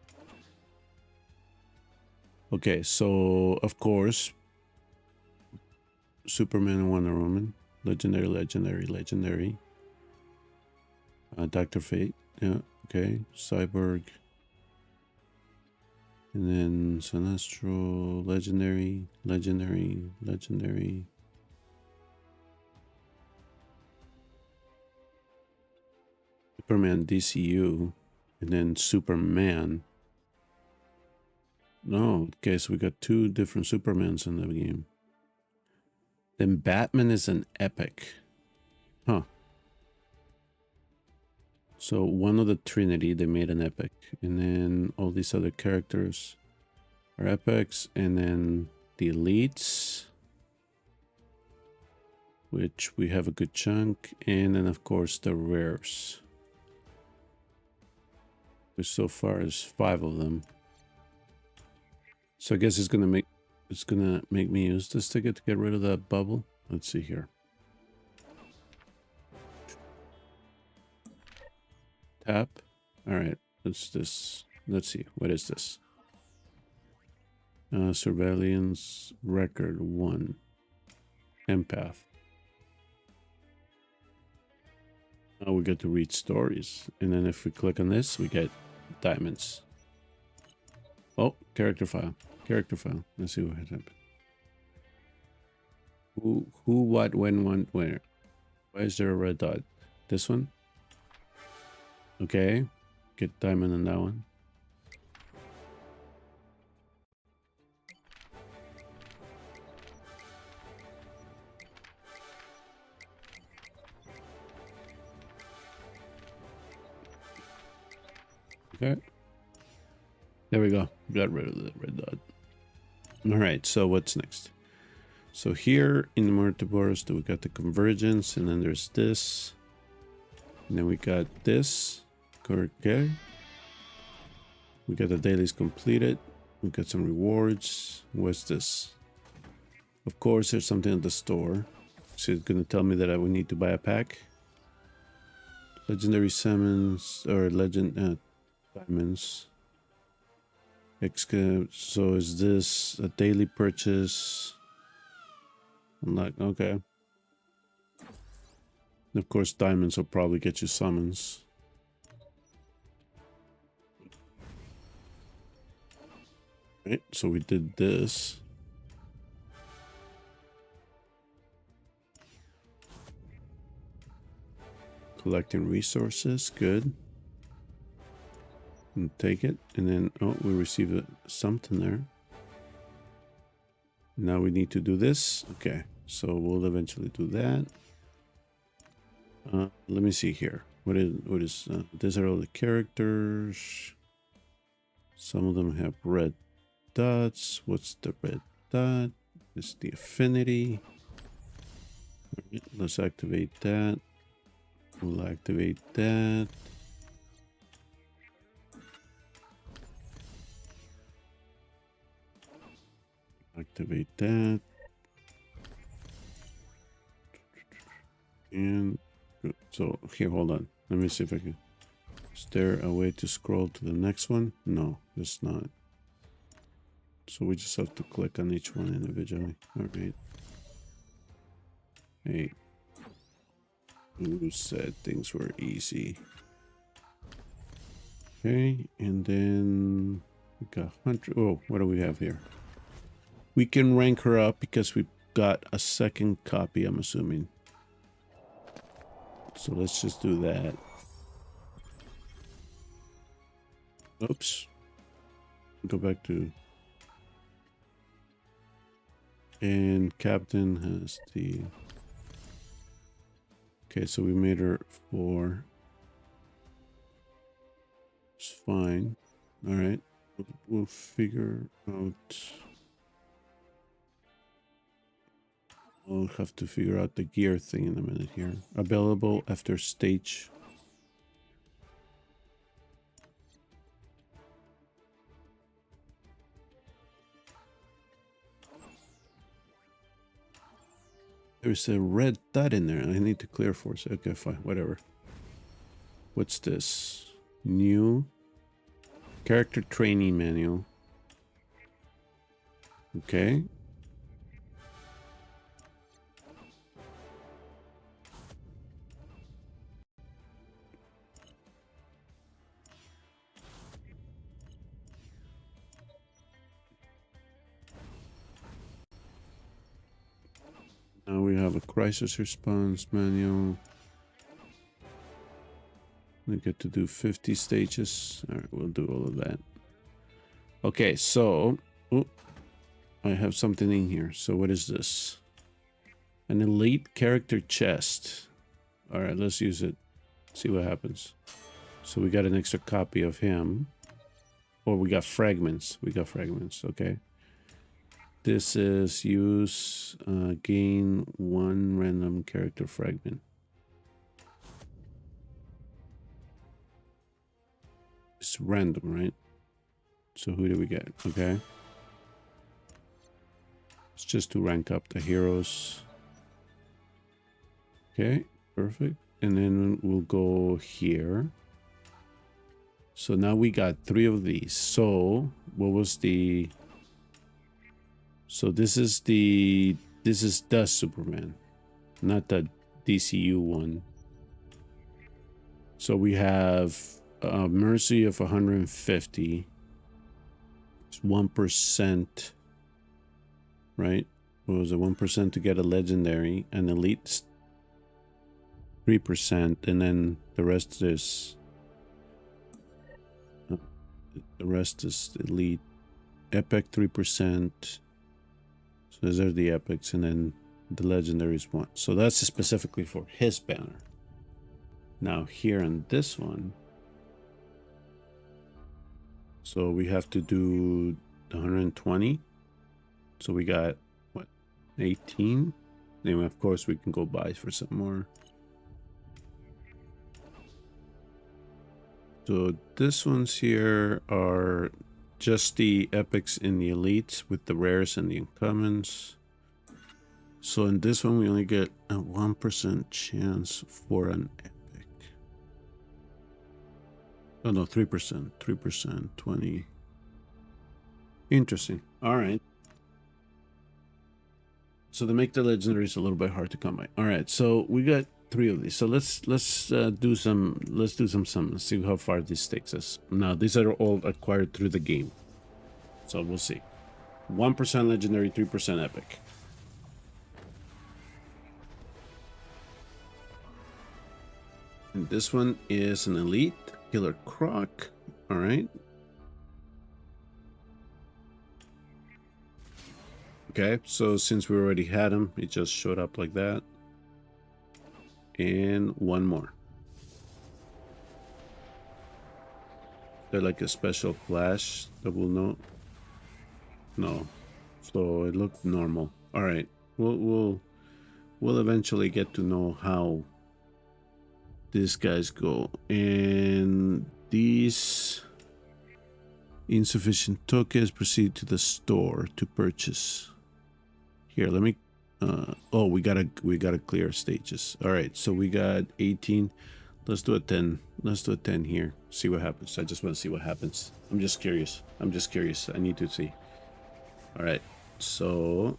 Okay, so of course, Superman and Wonder Woman, legendary, legendary, legendary. Dr. Fate, yeah, okay. Cyborg, and then Sinestro, legendary, legendary, legendary. Superman DCU, and then Superman. No, okay, so we got two different Supermans in the game. Then Batman is an epic. Huh. So one of the Trinity, they made an epic. And then all these other characters are epics. And then the elites, which we have a good chunk. And then, of course, the rares. Which so far is 5 of them. So I guess it's gonna make me use this ticket to get rid of that bubble. Let's see here. Tap. All right. What's this? Let's see. What is this? Surveillance record 1. Empath. Now we get to read stories. And then if we click on this, we get diamonds. Oh, character file. Character file. Let's see what happened. Who, what, when, where? Why is there a red dot? This one? Okay. Get diamond on that one. Okay. There we go. Got rid of the red dot. All right. So what's next? So here in the multiverse, we got the convergence, and then there's this. And then we got this. Okay. We got the dailies completed. We got some rewards. What's this? Of course, there's something at the store. So it's gonna tell me that I would need to buy a pack. Legendary summons or legend diamonds. So is this a daily purchase? Unlock. Okay. Of course, diamonds will probably get you summons. Right, so we did this. Collecting resources, good. And take it, and then, oh, we received something there. Now we need to do this. Okay, so we'll eventually do that. Let me see here. What is these are all the characters. Some of them have red dots. What's the red dot? It's the affinity. Right, let's activate that. We'll activate that. Activate that. And Good. So here, hold on. Let me see if I can. Is there a way to scroll to the next one? No, there's not. So we just have to click on each one individually. All right. Hey, who said things were easy? Okay, and then we got 100. Oh, what do we have here? We can rank her up because we got a second copy, I'm assuming. So let's just do that. Oops. Go back to... And Captain has the... Okay, so we made her 4. It's fine. All right. We'll figure out... We'll have to figure out the gear thing in a minute here. Available after stage. There's a red dot in there. I need to clear for a second. Okay, fine. Whatever. What's this? New character training manual. Okay. Now we have a crisis response manual. We get to do 50 stages. All right, we'll do all of that. Okay, so I have something in here. So what is this? An elite character chest. All right, let's use it. See what happens. So we got an extra copy of him. Or we got fragments. We got fragments. Okay. This is use gain 1 random character fragment. It's random, right? So who do we get? Okay. It's just to rank up the heroes. Okay, perfect. And then we'll go here. So now we got 3 of these. So what was the... So this is the Superman, not the DCU one. So we have a mercy of 150. It's 1%, right? What was it? 1% to get a legendary, and elite 3%, and then the rest is elite. Epic 3%. So those are the epics, and then the legendaries 1. So that's specifically for his banner. Now here on this one, so we have to do the 120. So we got what, 18? Anyway, of course we can go buy for some more. So this ones here are just the epics in the elites with the rares and the uncommons. So in this one, we only get a 1% chance for an epic. Oh no, 3%, 3%, 20. Interesting. All right. So to make the legendaries a little bit hard to come by. All right, so we got 3 of these. So let's do some sums. Let's see how far this takes us. Now these are all acquired through the game, so we'll see. 1% legendary, 3% epic. And this one is an elite Killer Croc. All right. Okay, so since we already had him, it just showed up like that. And one more. They're like a special flash that we'll know. No, so it looked normal. All right, we'll eventually get to know how these guys go. And these insufficient tokens, proceed to the store to purchase. Here, let me Oh, we gotta clear stages. All right, so we got 18. Let's do a 10. Let's do a 10 here. See what happens. I just want to see what happens. I'm just curious. I need to see. All right. So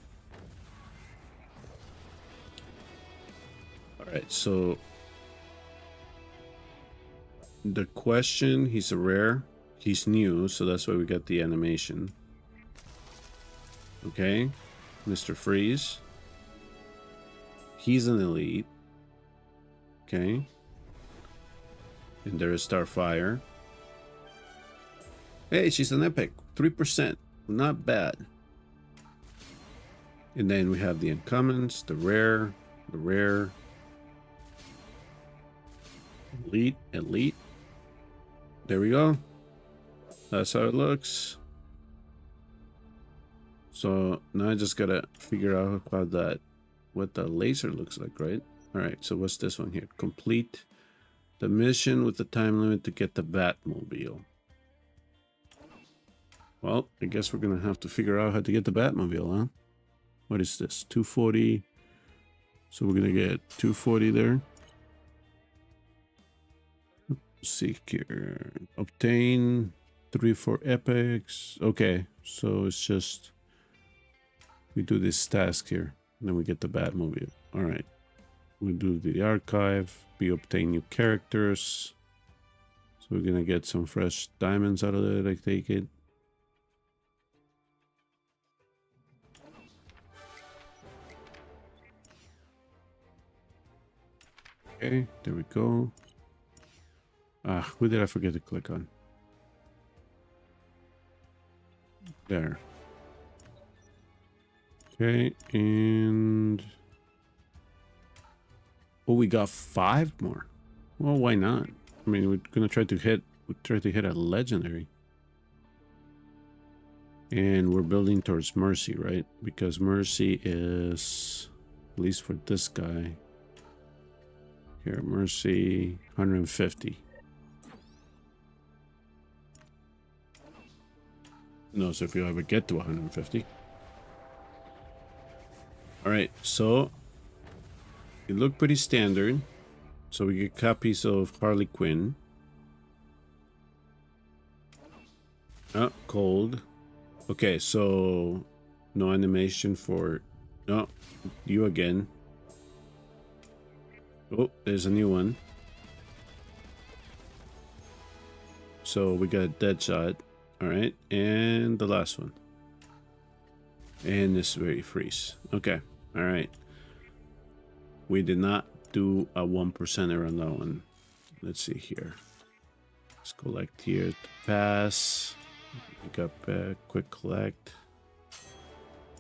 the question, he's a rare. He's new, so that's why we got the animation. Okay. Mr. Freeze. He's an elite. Okay. And there is Starfire. Hey, she's an epic. 3%. Not bad. And then we have the uncommons, the rare, elite. There we go. That's how it looks. So now I just gotta figure out about that, what the laser looks like, right? All right, so what's this one here? Complete the mission with the time limit to get the Batmobile. Well, I guess we're gonna have to figure out how to get the Batmobile, huh? What is this? 240. So we're gonna get 240 there. Let's see here. Obtain 3 for epics. Okay, so it's just we do this task here, and then we get the Batmobile. All right. We do the archive. We obtain new characters. So we're gonna get some fresh diamonds out of it, I take it. Okay, there we go. Ah, who did I forget to click on? There. Okay, and oh, we got 5 more. Well, why not? I mean, we're gonna try to hit a legendary. And we're building towards Mercy, right? Because Mercy is, at least for this guy. Here, Mercy, 150. Who knows if you'll ever get to 150. All right, so it looked pretty standard. So we get copies of Harley Quinn. Oh, cold. Okay, so no animation for... No, you again. Oh, there's a new one. So we got Deadshot. All right, and the last one. And this very freeze. Okay, all right. We did not do a 1%er on that one. Let's see here. Let's collect here to pass. We got back, quick collect.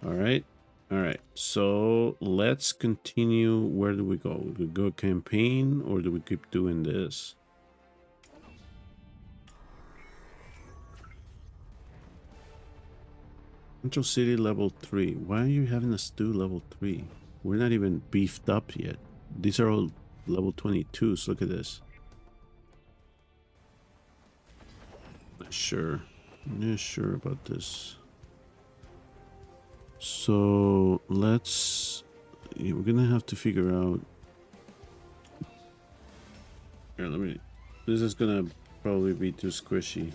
All right. All right. So let's continue. Where do we go? Do we go campaign or do we keep doing this? Central City level 3. Why are you having us do level 3? We're not even beefed up yet. These are all level 22s. Look at this. Not sure. Not sure about this. So let's... Yeah, we're gonna have to figure out... Here, let me... This is gonna probably be too squishy.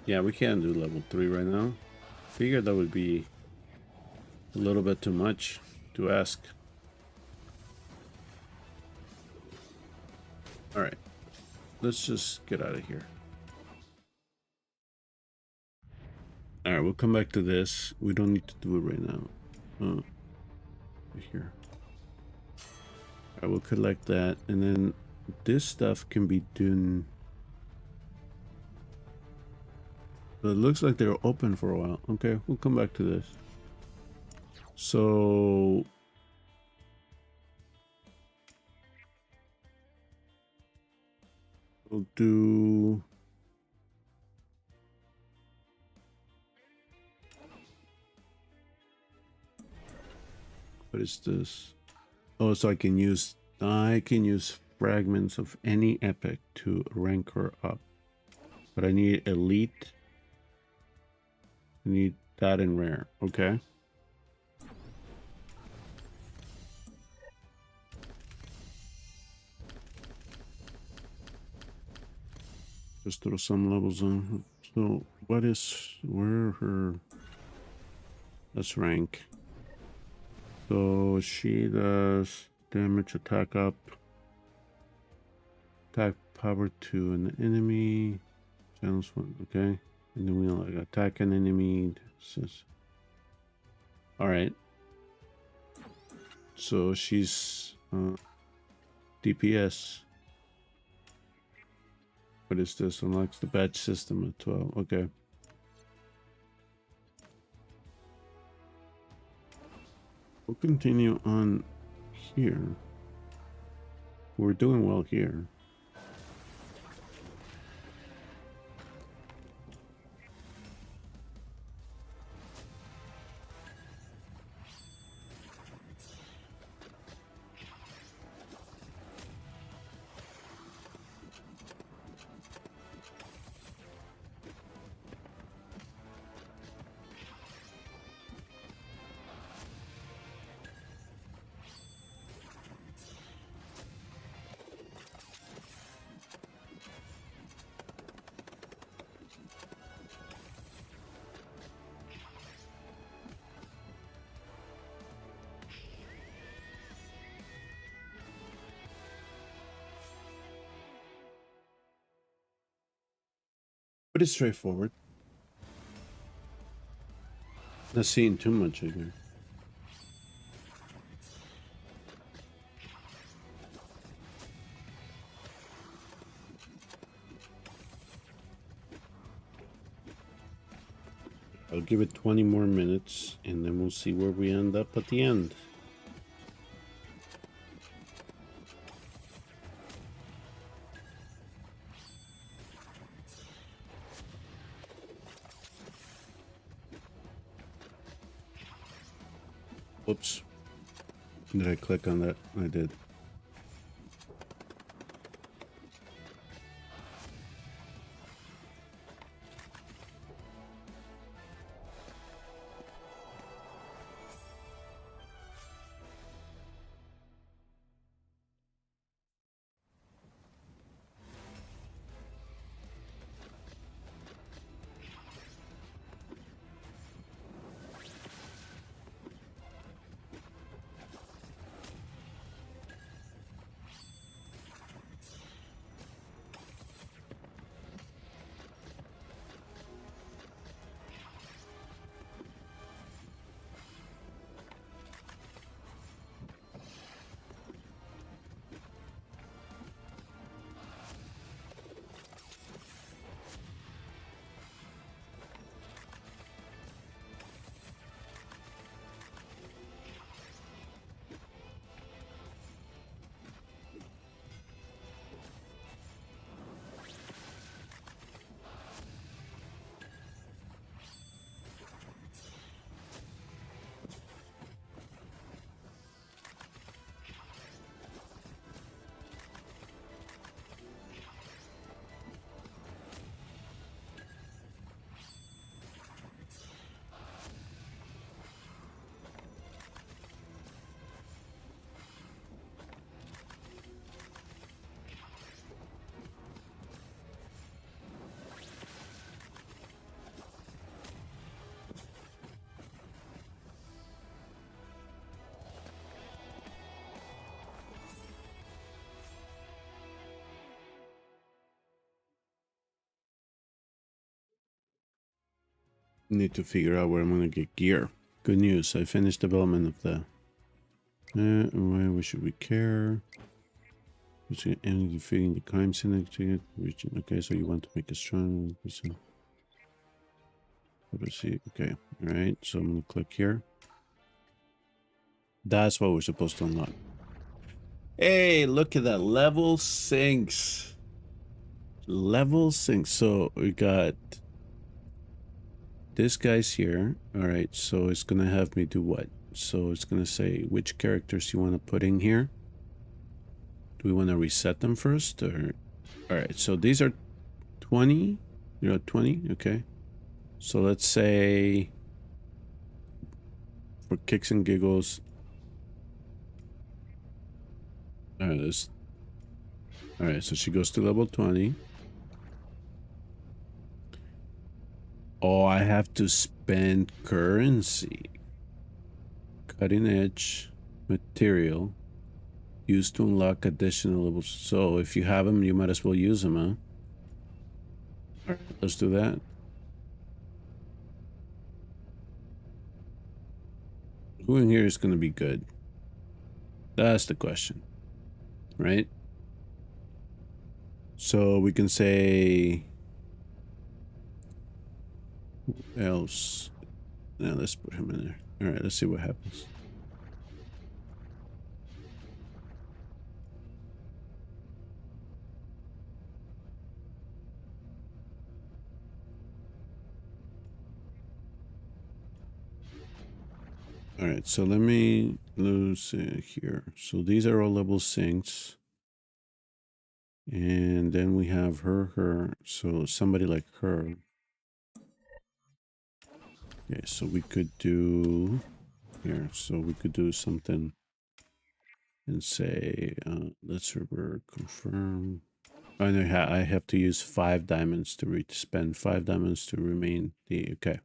Yeah, we can't do level 3 right now. Figured that would be a little bit too much to ask. Alright. Let's just get out of here. Alright, we'll come back to this. We don't need to do it right now. Here. I will collect that, and then this stuff can be done. But it looks like they're open for a while. Okay, we'll come back to this. So we'll do What is this? Oh, so I can use fragments of any epic to rank her up. But I need elite. I need that in rare. Okay. Just throw some levels on. So where her? Let's rank. So she does damage, attack up, attack power to an enemy. Channels one, okay. And then we'll like attack an enemy. Says, all right. So she's DPS. What is this? Unlocks the badge system at 12. Okay. We'll continue on here. We're doing well here. Pretty straightforward. Not seeing too much here. I'll give it 20 more minutes and then we'll see where we end up at the end. Whoops. Did I click on that? I did. Need to figure out where I'm gonna get gear. Good news, I finished development of the... why should we care? Only defeating the crime syndicate region. Okay, so you want to make a strong... Let's see. Okay, alright, so I'm gonna click here. That's what we're supposed to unlock. Hey, look at that. Level sinks. Level sinks. So we got... this guy's here. Alright, so it's gonna have me do what? So it's going to say which characters you want to put in here. Do we want to reset them first? Or all right, so these are 20. You're at 20, okay. So let's say for kicks and giggles. All right, so she goes to level 20. Oh, I have to spend currency. Cutting edge material used to unlock additional levels. So if you have them, you might as well use them, huh? All right, let's do that. Who in here is going to be good? That's the question, right? So we can say who else? Now let's put him in there. All right, let's see what happens. All right, so let me lose here. So these are all level 6. And then we have her. So somebody like her. Okay, so we could do here. So we could do something and say, let's revert confirm. I know I have to use 5 diamonds to spend 5 diamonds to remain the, okay.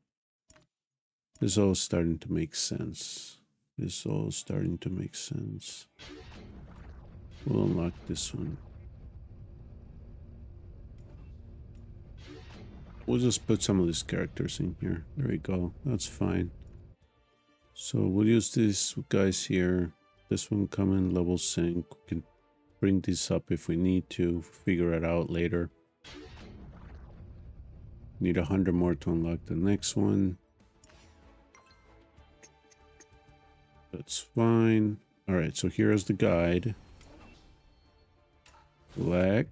This is all starting to make sense. This is all starting to make sense. We'll unlock this one. We'll just put some of these characters in here. There we go. That's fine. So we'll use these guys here. This one come in level sync. We can bring these up if we need to. Figure it out later. Need 100 more to unlock the next one. That's fine. All right, so here's the guide. Black.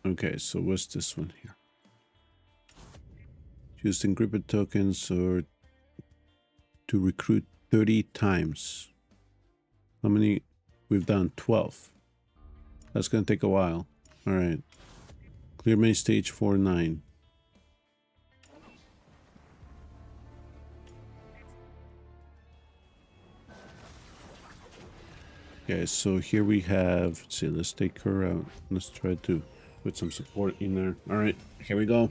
Okay, so what's this one here? Use encrypted tokens or to recruit 30 times. How many? We've done 12. That's going to take a while. All right. Clear main stage 4-9. Okay, so here we have, let's see, let's take her out. Let's try to put some support in there. All right, here we go.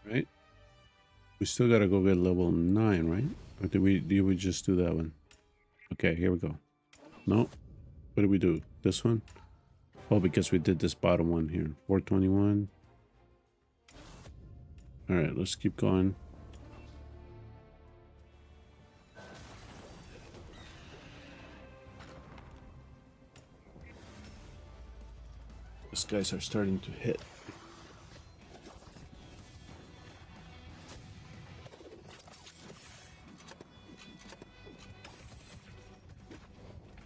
Right? We still gotta go get level 9, right? Or did we just do that one? Okay, here we go. No. What did we do? This one? Oh, because we did this bottom one here. 421. All right, let's keep going. These guys are starting to hit.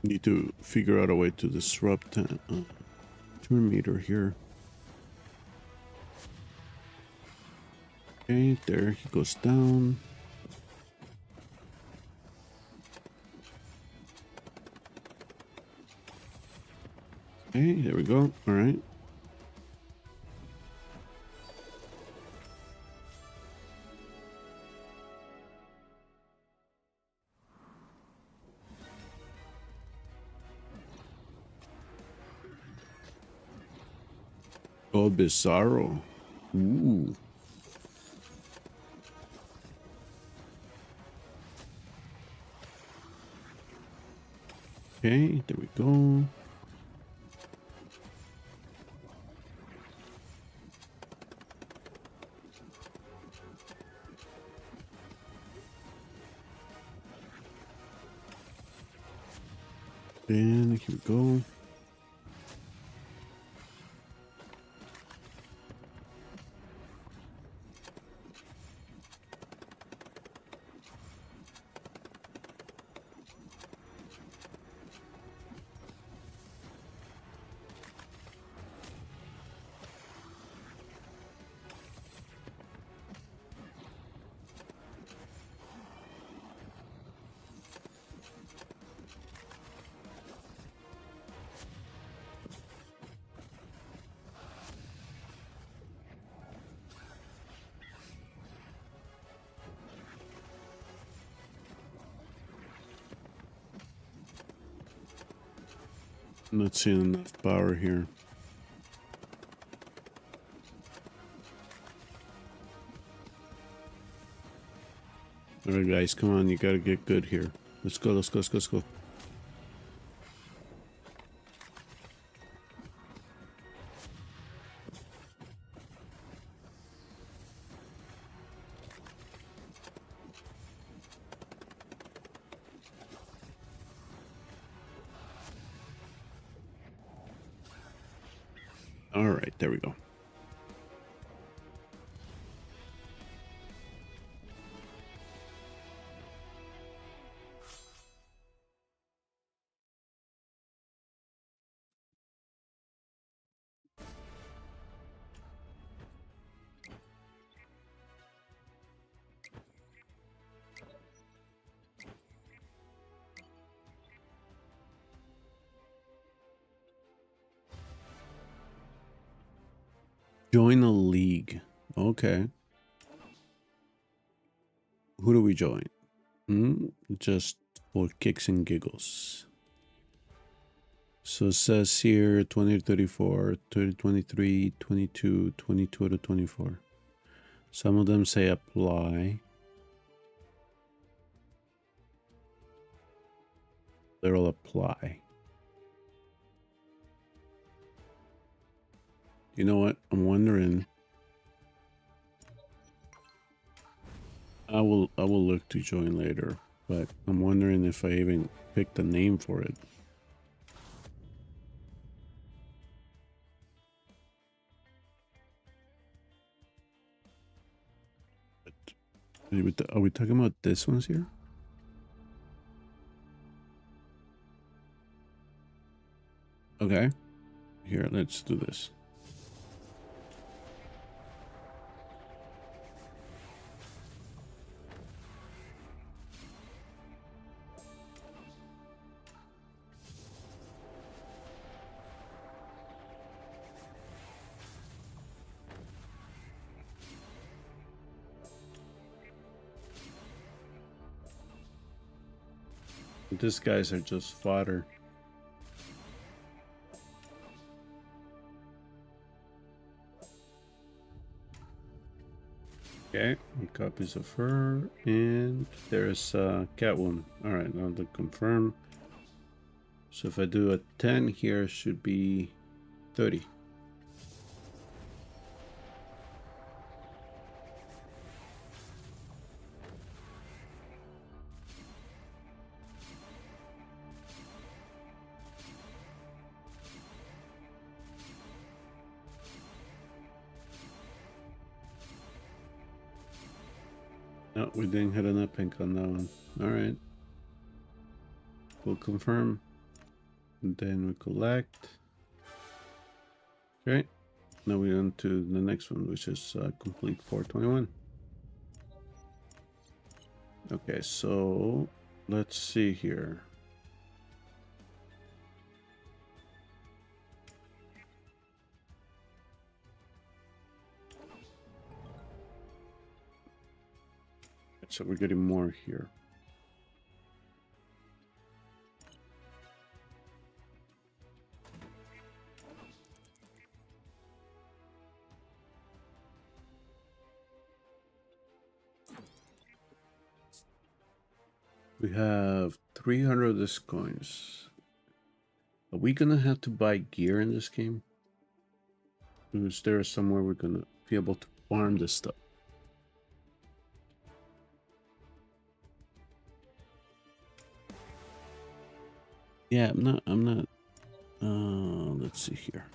Need to figure out a way to disrupt turn meter here. Okay, there he goes down. Okay, there we go. All right. Oh, Bizarro. Ooh. Okay, there we go. And here we go. I'm not seeing enough power here. Alright guys, come on, you gotta get good here. Let's go, let's go, let's go, let's go. Alright, there we go. Join a league. Okay. Who do we join? Just for kicks and giggles. So it says here 2034, 2023, 22, 22 to 24. Some of them say apply. They'll apply. You know what? I'm wondering. I will look to join later, but I'm wondering if I even picked a name for it. Are we talking about this ones here? Okay. Here, let's do this. These guys are just fodder. Okay, copies of her, and there's Catwoman. All right, now to confirm. So if I do a 10 here, should be 30. No, we didn't hit an pink on that one. All right. We'll confirm. And then we collect. Okay. Now we're on to the next one, which is complete 421. Okay, so let's see here. So we're getting more here. We have 300 of these coins. Are we gonna have to buy gear in this game? Or is there somewhere we're gonna be able to farm this stuff? Yeah, I'm not. Let's see here.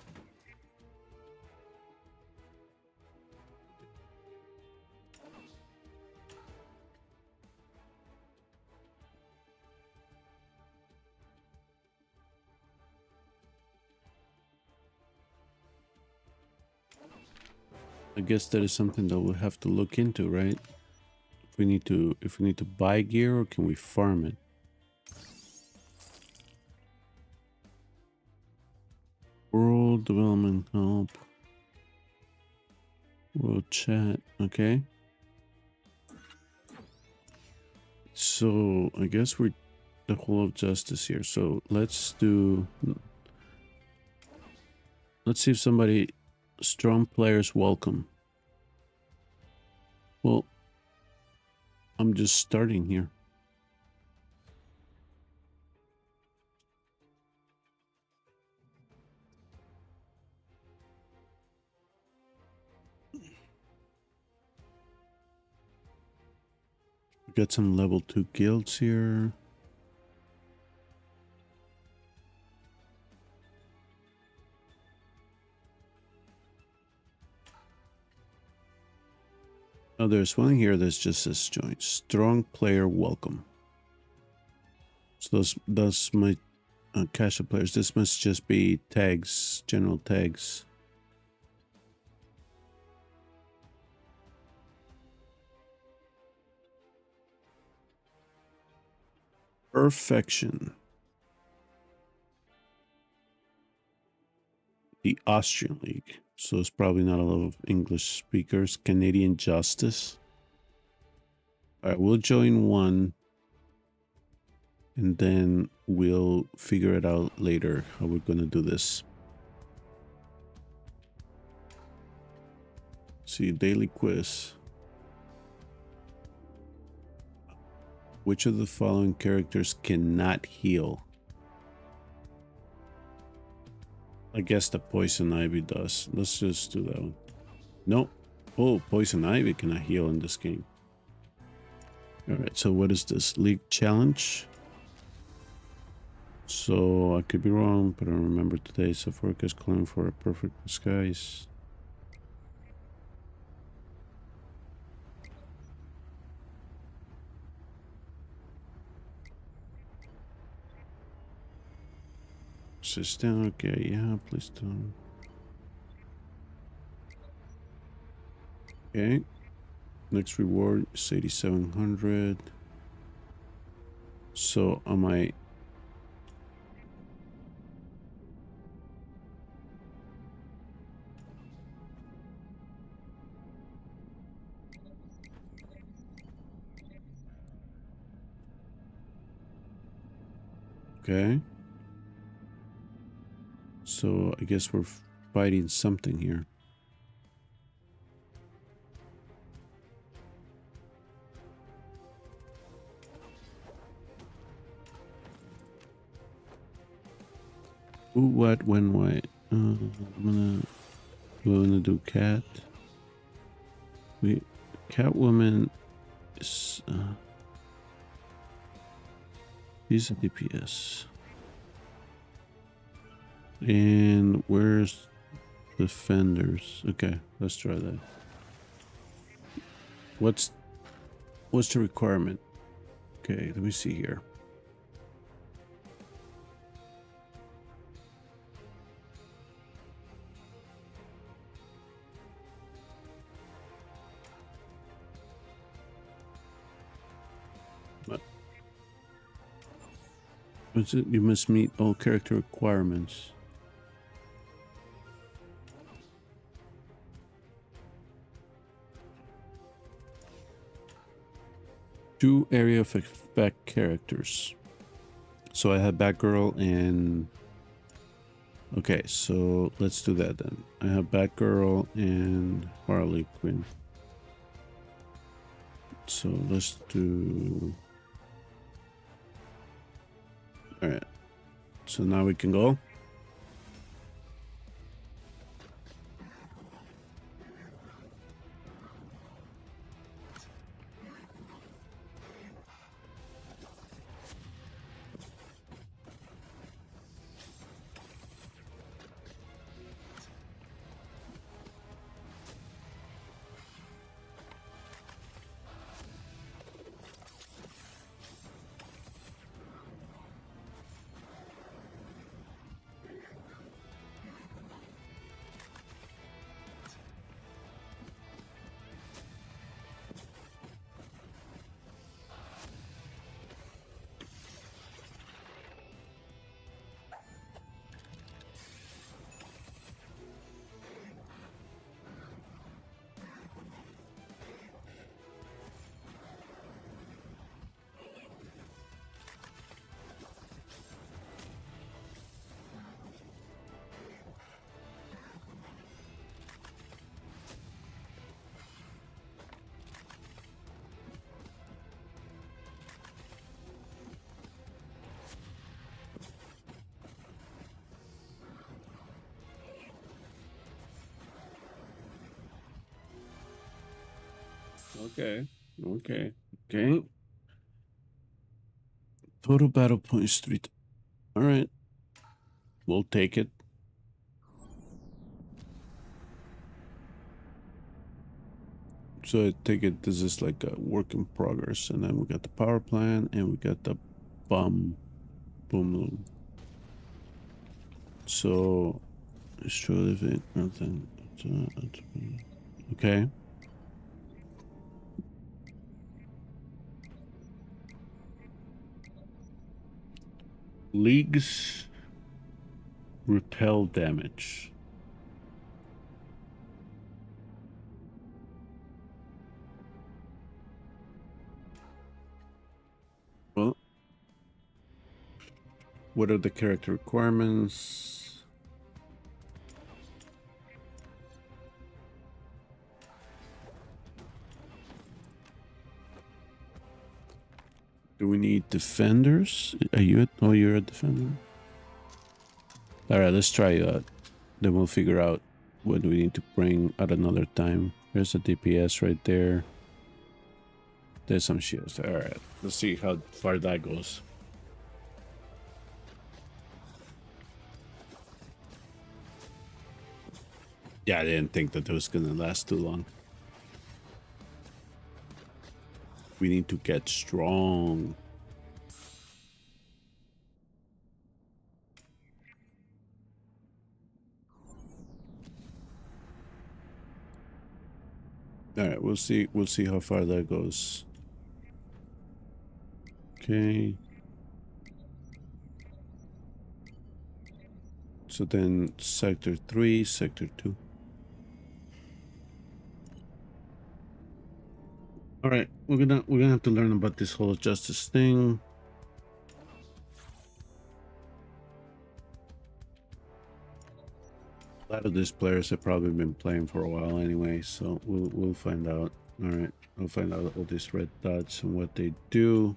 I guess that is something that we'll have to look into, right? If we need to buy gear, or can we farm it? World development help. World chat. Okay. So I guess we're the whole of justice here. So let's see if somebody strong players welcome. Well, I'm just starting here. We got some level 2 guilds here. Oh, there's one here that's just says join. Strong player welcome. So those my casual players. This must just be tags, general tags. Perfection. The Austrian League. So it's probably not a lot of English speakers. Canadian Justice. All right, we'll join one. And then we'll figure it out later how we're going to do this. See, daily quiz. Which of the following characters cannot heal? I guess the Poison Ivy does. Let's just do that one. Nope. Oh, Poison Ivy cannot heal in this game. Alright, so what is this? League Challenge? So I could be wrong, but I remember today Saforka is calling for a perfect disguise. System, okay, yeah, please don't. Okay. Next reward is 8,700. So am I? Okay. So I guess we're fighting something here. Who, what, when, why? I'm gonna do cat. Catwoman is he's a DPS. And where's defenders? Okay, let's try that. What's the requirement? Okay, let me see here. What's it? You must meet all character requirements. Two area of effect characters. So I have Batgirl and... Okay, so let's do that then. I have Batgirl and Harley Quinn. So let's do... All right. So now we can go. Okay. Okay. Okay. Total battle points 3. All right. We'll take it. So I take it this is like a work in progress. And then we got the power plant and we got the boom loom. So show living nothing. Okay. Leagues repel damage. Well, what are the character requirements? Do we need defenders? Are you? Oh, you're a defender. All right, let's try that. Then we'll figure out what we need to bring at another time. There's a DPS right there. There's some shields. All right, let's see how far that goes. Yeah, I didn't think that it was gonna last too long. We need to get strong. All right, we'll see. We'll see how far that goes. Okay. So then sector 3, sector 2. All right, we're gonna have to learn about this whole justice thing. A lot of these players have probably been playing for a while anyway, so we'll find out. All right, we'll find out all these red dots and what they do.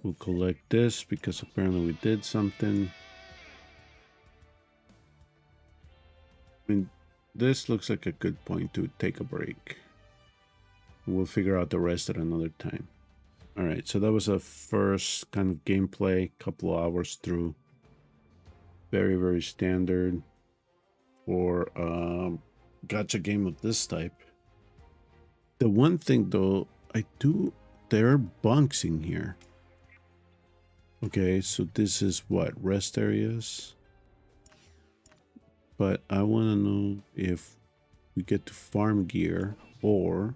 We'll collect this because apparently we did something. I mean, this looks like a good point to take a break. We'll figure out the rest at another time. All right, so that was a first kind of gameplay, couple of hours through. Very, very standard for gacha game of this type. The one thing though, there are bunks in here. Okay, so this is what, rest areas? But I want to know if we get to farm gear or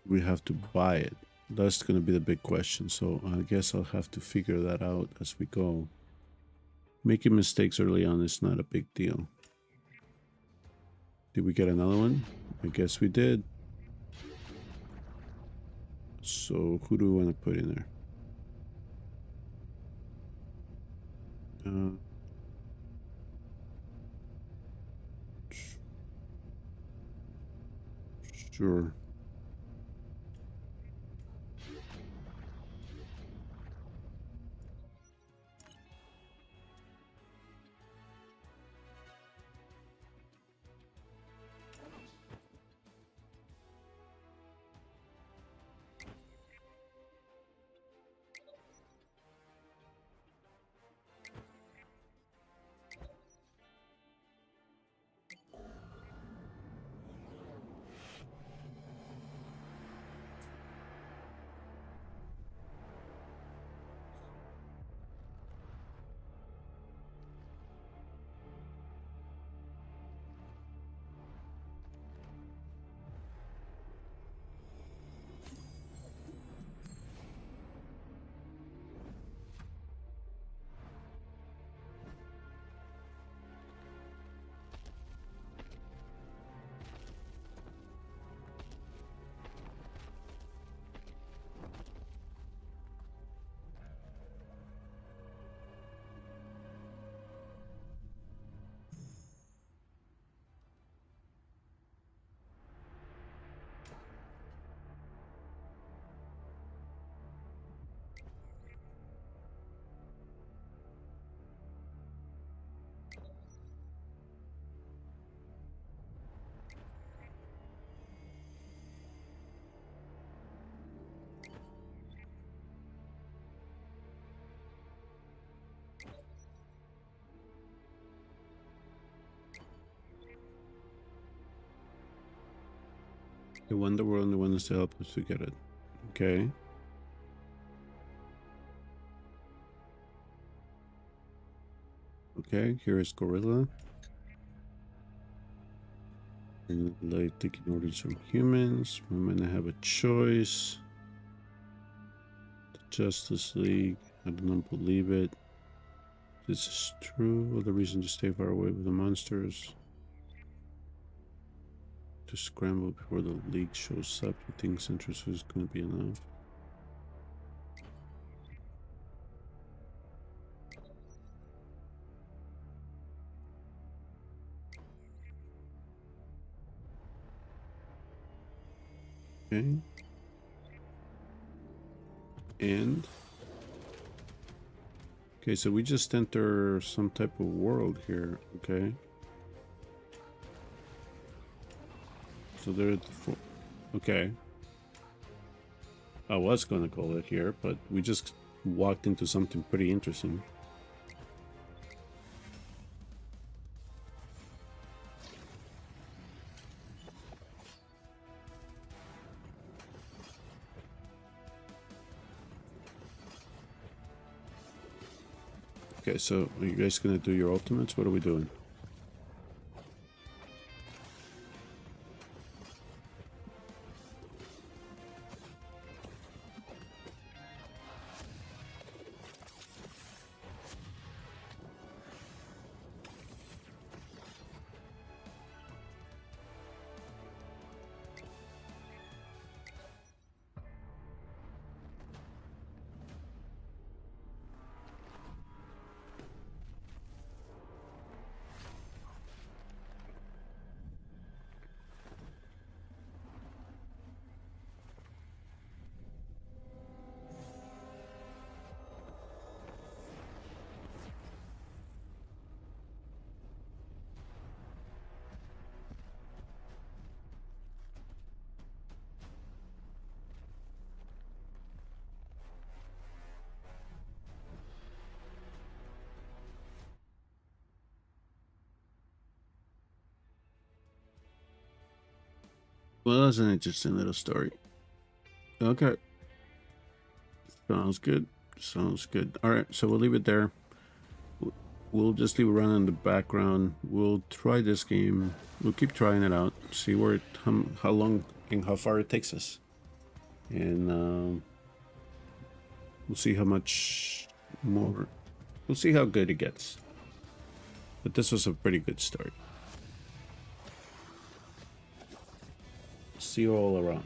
we have to buy it. That's going to be the big question. So I guess I'll have to figure that out as we go. Making mistakes early on is not a big deal. Did we get another one? I guess we did. So who do we want to put in there? Sure. The Wonder World only wants to help us to get it. Okay. Okay, here is Gorilla. And like taking orders from humans. I'm gonna have a choice. The Justice League. I don't believe it. This is true. Other reason to stay far away with the monsters. To scramble before the League shows up. You think Centris is gonna be enough? Okay. And okay, so we just enter some type of world here. Okay. So there's okay. I was gonna call it here, but we just walked into something pretty interesting. Okay, so are you guys gonna do your ultimates? What are we doing? Well, that's an interesting little story. Okay. Sounds good. Sounds good. All right, so we'll leave it there. We'll just leave it running in the background. We'll try this game. We'll keep trying it out. See where it, how long and how far it takes us. And we'll see how much more. We'll see how good it gets. But this was a pretty good start. See you all around.